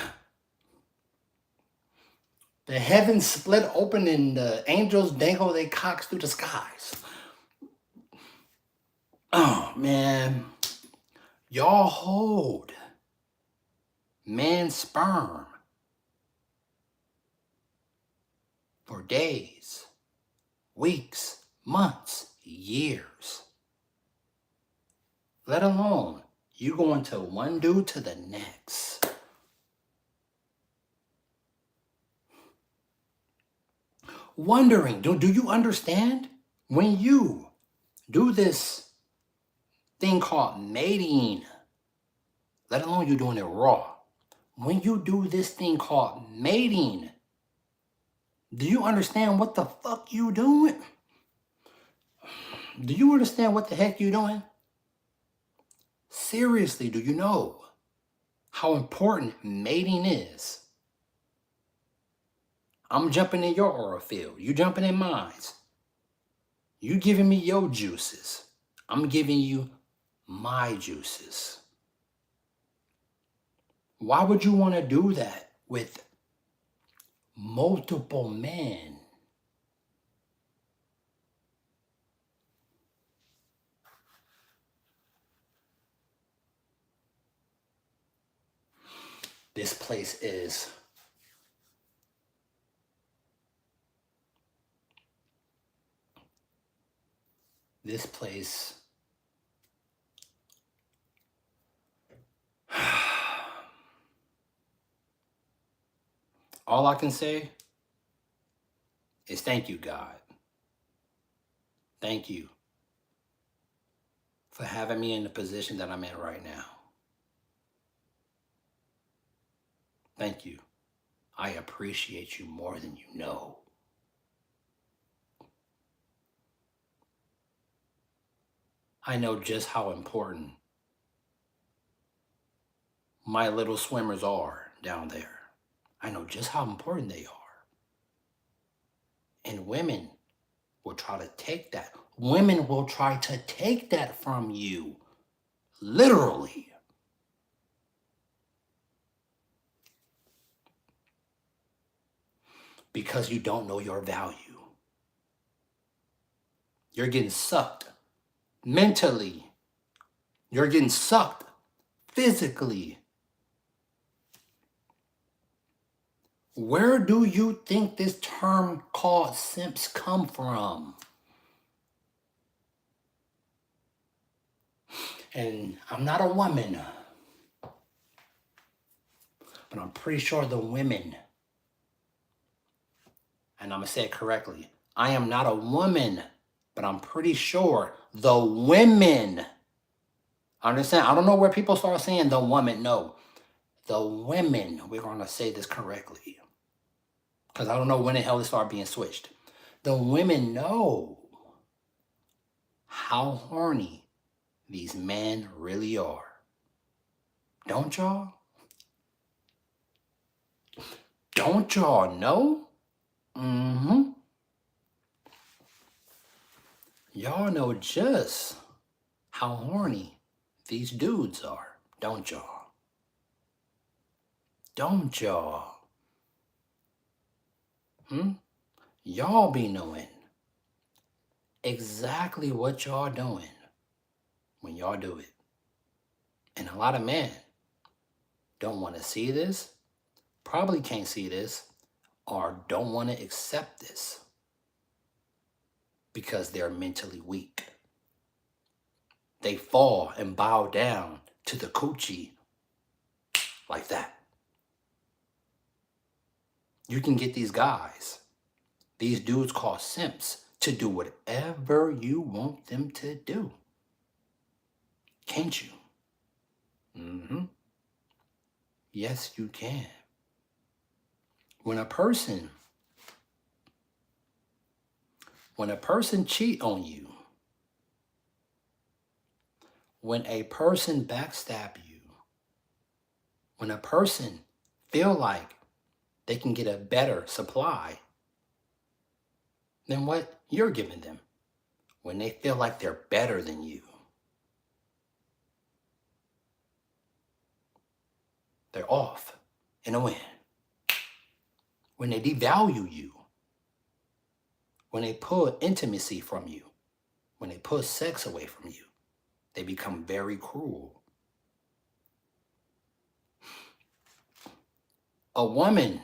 the heavens split open and the angels dangle their cocks through the skies. Oh, man. Y'all hold man's sperm for days, weeks, months, years. Let alone you going to one dude to the next. Wondering, do you understand? When you do this thing called mating, let alone you doing it raw. When you do this thing called mating, do you understand what the fuck you doing? Do you understand what the heck you doing? Seriously, do you know how important mating is? I'm jumping in your aura field. You jumping in mine. You giving me your juices. I'm giving you my juices. Why would you want to do that with multiple men? This place is all I can say is thank you, God. Thank you for having me in the position that I'm in right now. Thank you. I appreciate you more than you know. I know just how important my little swimmers are down there. I know just how important they are. And women will try to take that. Women will try to take that from you. Literally. Because you don't know your value. You're getting sucked mentally. You're getting sucked physically. Where do you think this term called simps come from? And I'm not a woman, but I'm pretty sure the women, and I'm going to say it correctly, I am not a woman, but I'm pretty sure the women, understand? I don't know where people start saying the woman. No, the women, we're going to say this correctly. Because I don't know when the hell it started being switched. The women know how horny these men really are. Don't y'all? Don't y'all know? Mm-hmm. Y'all know just how horny these dudes are, don't y'all? Don't y'all? Y'all be knowing exactly what y'all doing when y'all do it. And a lot of men don't want to see this, probably can't see this, or don't want to accept this because they're mentally weak. They fall and bow down to the coochie like that. You can get these guys, these dudes called simps, to do whatever you want them to do. Can't you? Mm-hmm. Yes, you can. When a person cheat on you, when a person backstab you, when a person feel like they can get a better supply than what you're giving them, when they feel like they're better than you, they're off in a win. When they devalue you, when they pull intimacy from you, when they pull sex away from you, they become very cruel. A woman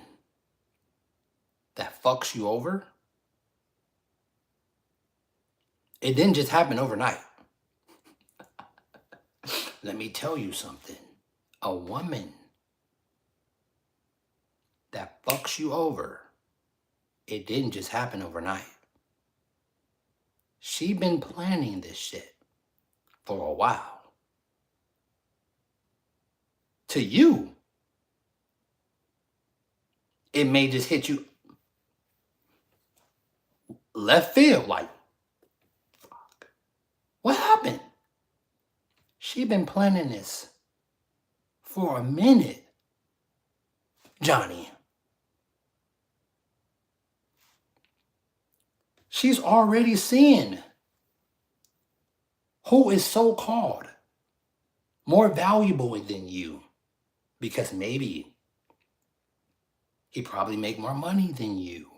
that fucks you over, it didn't just happen overnight. Let me tell you something. A woman that fucks you over, it didn't just happen overnight. She been planning this shit for a while. To you, it may just hit you left field, like, fuck, what happened? She been planning this for a minute, Johnny. She's already seeing who is so-called more valuable than you, because maybe he probably make more money than you.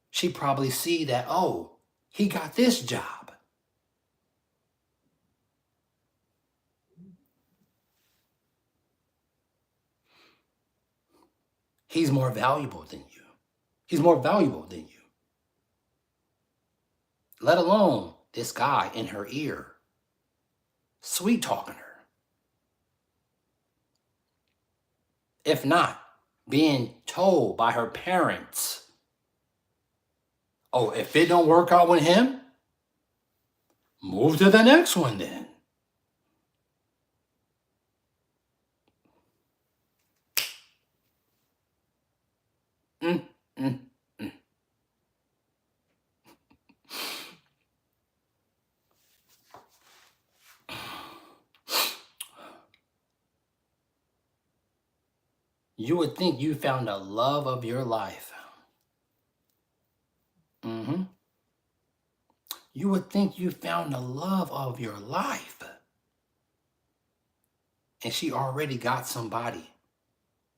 She probably see that, oh, he got this job. He's more valuable than you. He's more valuable than you. Let alone this guy in her ear, sweet talking her. If not, being told by her parents, oh, if it don't work out with him, move to the next one then. Mm, mm, mm. You would think you found the love of your life. Mm-hmm. You would think you found the love of your life. And she already got somebody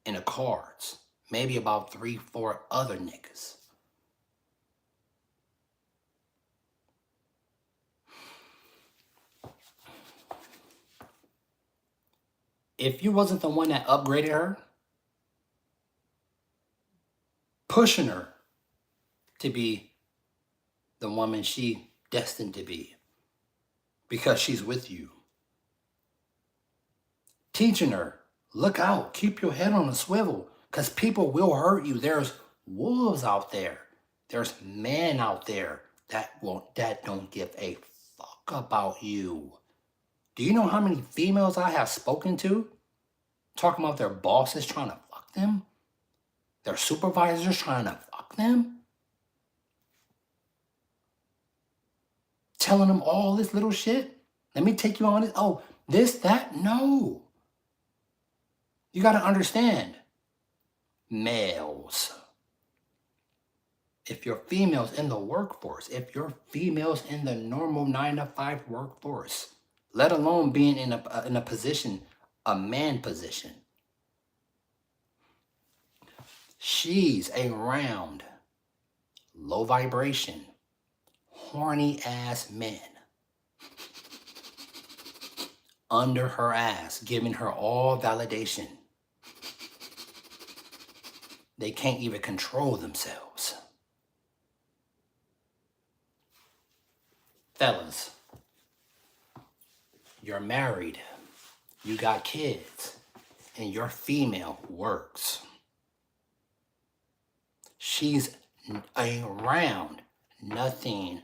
in the cards. Maybe about 3, 4 other niggas. If you wasn't the one that upgraded her, pushing her to be the woman she destined to be because she's with you, teaching her, look out, keep your head on a swivel because people will hurt you. There's wolves out there. There's men out there that don't give a fuck about you. Do you know how many females I have spoken to talking about their bosses trying to fuck them? Their supervisors trying to fuck them? Telling them all this little shit? Let me take you on this. Oh, this, that? No. You got to understand. Males. If you're females in the workforce, if you're females in the normal 9-to-5 workforce, let alone being in a position, a man position, she's around low vibration, horny ass men under her ass, giving her all validation. They can't even control themselves. Fellas, you're married, you got kids, and your female works. She's around nothing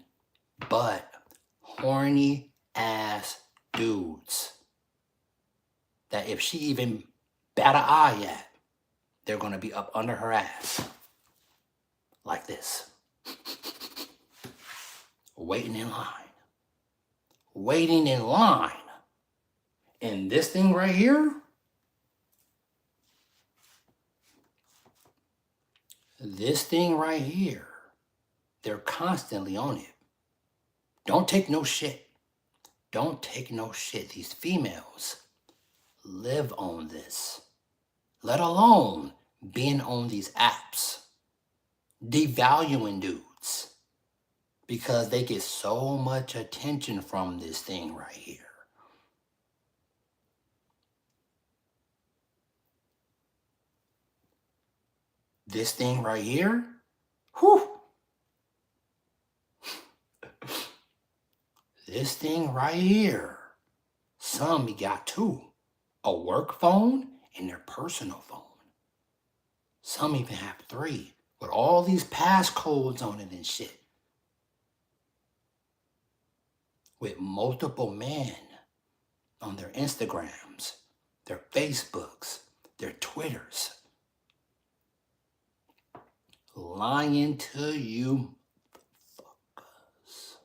but horny ass dudes that if she even bat an eye at, they're gonna be up under her ass like this, waiting in line. Waiting in line. And this thing right here, they're constantly on it. Don't take no shit. Don't take no shit. These females live on this, let alone being on these apps, devaluing dudes because they get so much attention from this thing right here. This thing right here, whew. This thing right here, some got 2, a work phone and their personal phone. Some even have 3 with all these passcodes on it and shit. With multiple men on their Instagrams, their Facebooks, their Twitters. Lying to you fuckers.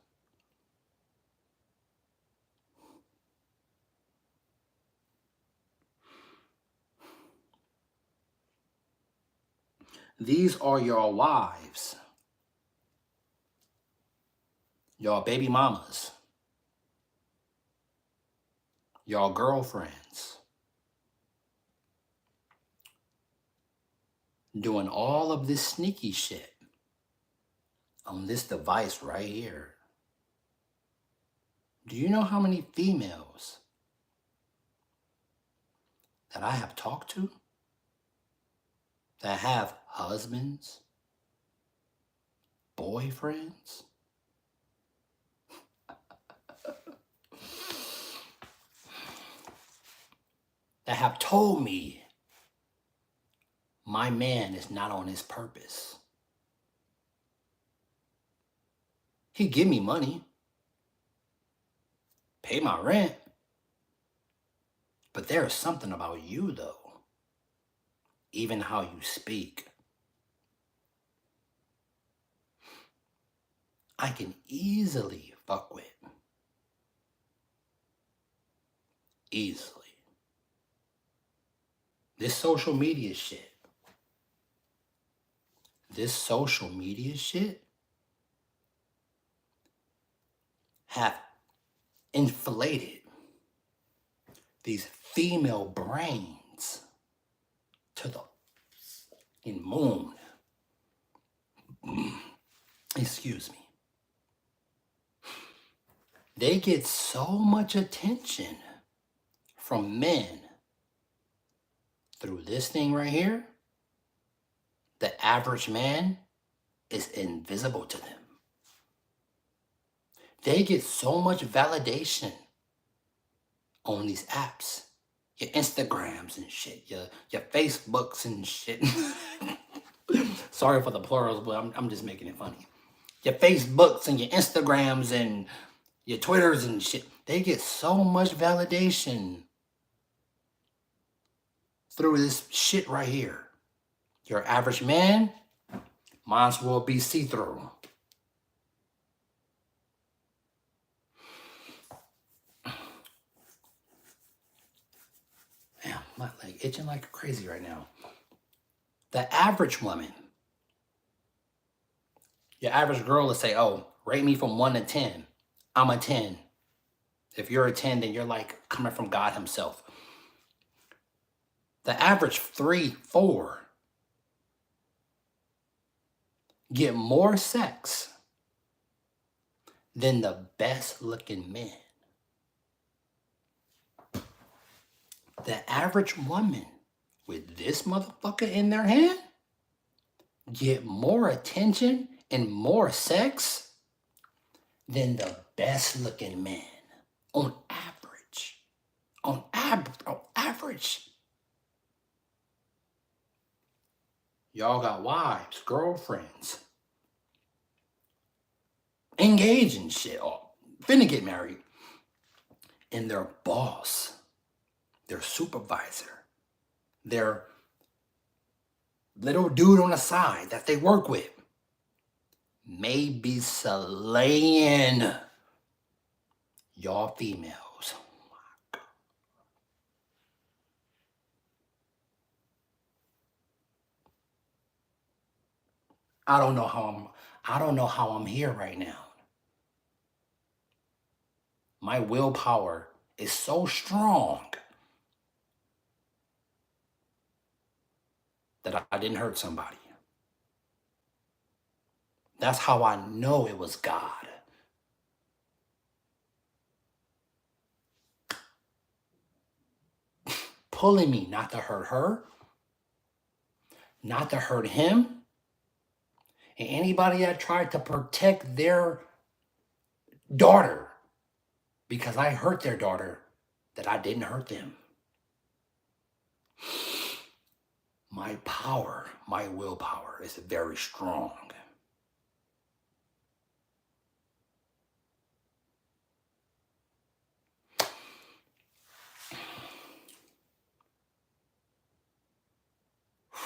These are your wives, your baby mamas, your girlfriends, doing all of this sneaky shit on this device right here. Do you know how many females that I have talked to that have husbands, boyfriends, that have told me my man is not on his purpose. He give me money, pay my rent, but there is something about you though, even how you speak. I can easily fuck with. Easily. This social media shit. Have inflated these female brains to the fucking moon. Excuse me. They get so much attention from men through this thing right here. The average man is invisible to them. They get so much validation on these apps, your Instagrams and shit, your Facebooks and shit. Sorry for the plurals, but I'm just making it funny. Your Facebooks and your Instagrams and your Twitters and shit. They get so much validation through this shit right here. Your average man might as well be see-through. Damn, my leg itching like crazy right now. The average woman, your average girl will say, oh, rate me from 1 to 10. I'm a 10. If you're a 10, then you're like coming from God himself. The average 3, 4 get more sex than the best looking men. The average woman with this motherfucker in their hand get more attention and more sex than the best looking man. On average. On average. Y'all got wives, girlfriends, engaged and shit, or finna get married. And their boss, their supervisor, their little dude on the side that they work with may be slaying y'all females. I don't know how I'm here right now. My willpower is so strong that I didn't hurt somebody. That's how I know it was God. Pulling me not to hurt her, not to hurt him, and anybody that tried to protect their daughter because I hurt their daughter, that I didn't hurt them. My power, my willpower is very strong.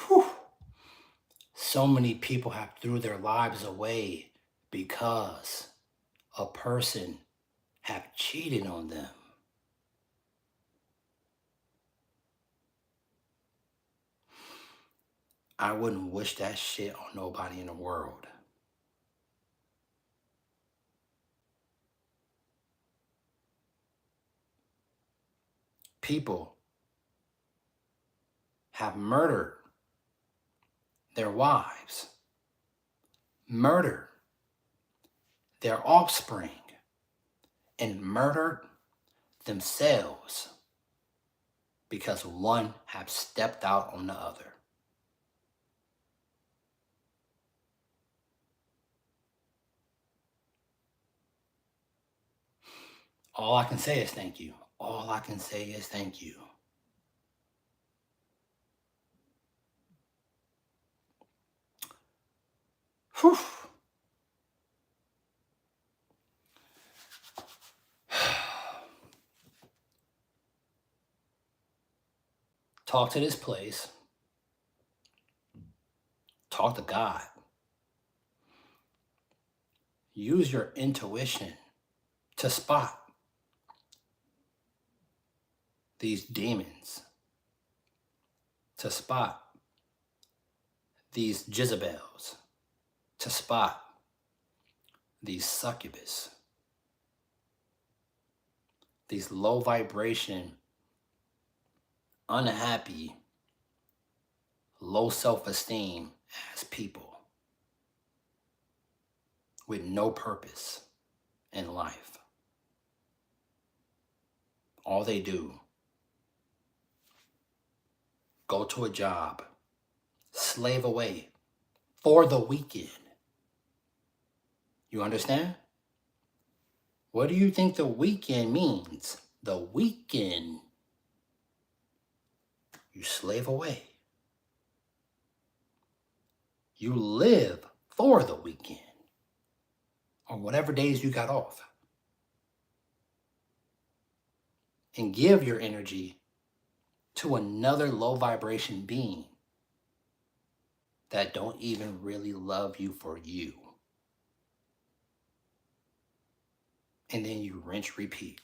Whew. So many people have threw their lives away because a person have cheated on them. I wouldn't wish that shit on nobody in the world. People have murdered their wives, murdered their offspring, and murdered themselves because one have stepped out on the other. All I can say is thank you. All I can say is thank you. Whew. Talk to this place. Talk to God. Use your intuition to spot these demons, to spot these Jezebels, to spot these succubus, these low vibration, unhappy, low self-esteem as people with no purpose in life. All they do, go to a job, slave away for the weekend. You understand? What do you think the weekend means? The weekend. You slave away. You live for the weekend or whatever days you got off. And give your energy to another low vibration being that don't even really love you for you. And then you rinse, repeat.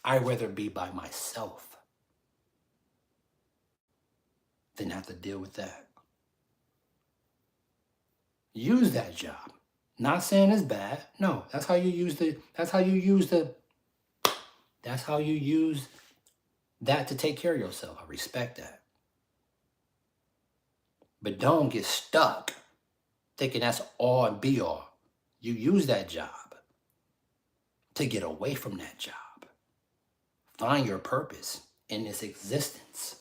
I'd rather be by myself than have to deal with that. Use that job. Not saying it's bad. No, that's how you use that to take care of yourself. I respect that. But don't get stuck thinking that's all and be all. You use that job to get away from that job. Find your purpose in this existence.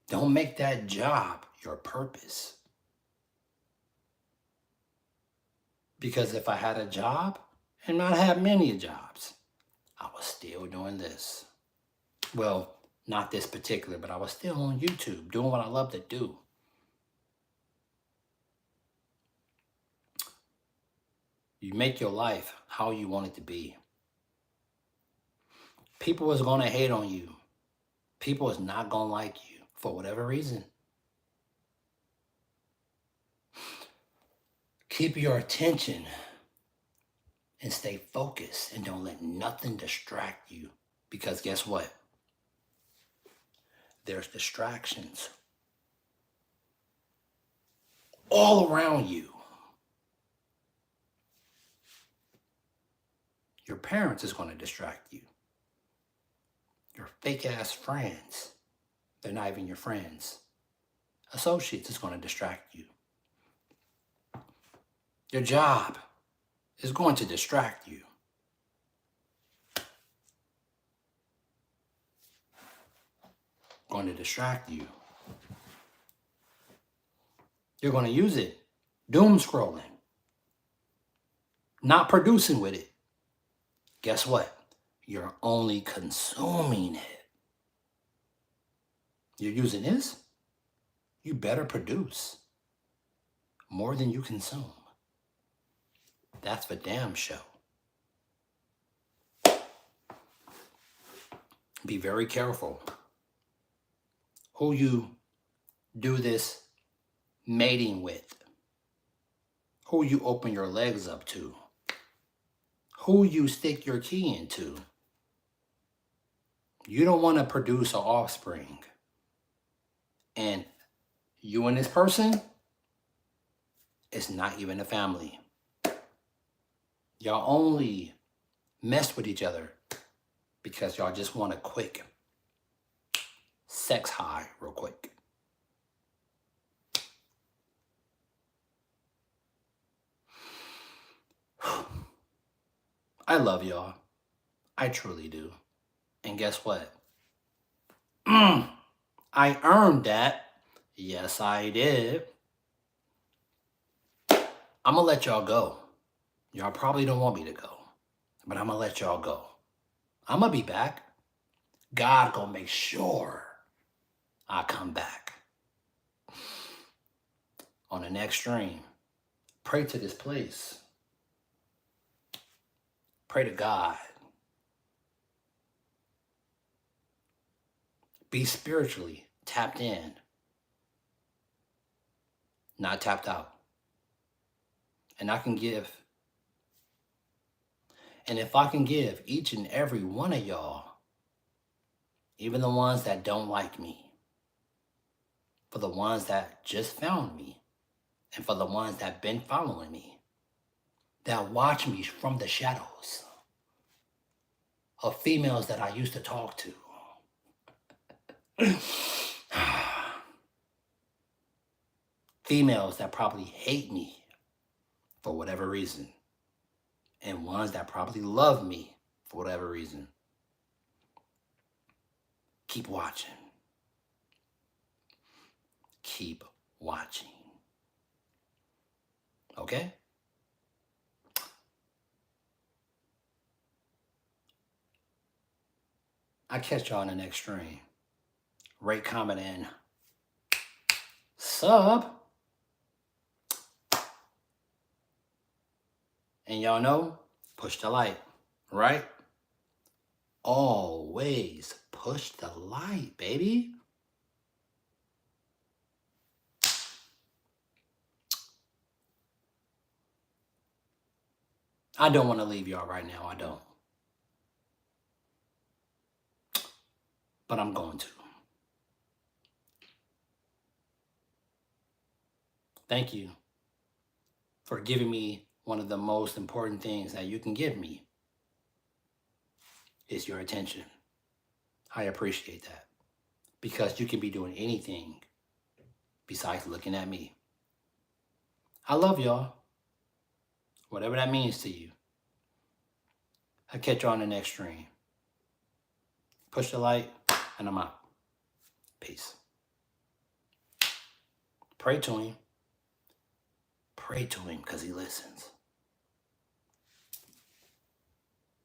Don't make that job your purpose. Because if I had a job, and not have many jobs, I was still doing this. Well, not this particular, but I was still on YouTube doing what I love to do. You make your life how you want it to be. People is going to hate on you. People is not going to like you for whatever reason. Keep your attention and stay focused and don't let nothing distract you. Because guess what? There's distractions all around you. Your parents is going to distract you. Your fake ass friends, they're not even your friends. Associates is going to distract you. Your job is going to distract you. Going to distract you. You're going to use it. Doom scrolling. Not producing with it. Guess what? You're only consuming it. You're using this? You better produce more than you consume. That's for damn sure. Be very careful who you do this mating with, who you open your legs up to, who you stick your key into. You don't want to produce an offspring. And you and this person, it's not even a family. Y'all only mess with each other because y'all just want a quick sex high real quick. I love y'all. I truly do. And guess what? I earned that. Yes, I did. I'm going to let y'all go. Y'all probably don't want me to go. But I'm going to let y'all go. I'm going to be back. God going to make sure I come back. On the next stream, pray to this place. Pray to God. Be spiritually tapped in, not tapped out. And I can give, and if I can give each and every one of y'all, even the ones that don't like me, for the ones that just found me, and for the ones that been following me, that watch me from the shadows of females that I used to talk to. Females that probably hate me for whatever reason. And ones that probably love me for whatever reason. Keep watching. Keep watching. Okay? I catch y'all in the next stream. Rate, comment, and sub. And y'all know, push the light, right? Always push the light, baby. I don't want to leave y'all right now. I don't. But I'm going to. Thank you for giving me one of the most important things that you can give me. Is your attention. I appreciate that. Because you can be doing anything besides looking at me. I love y'all. Whatever that means to you. I'll catch you on the next stream. Push the light, and I'm out. Peace. Pray to him. Pray to him because he listens.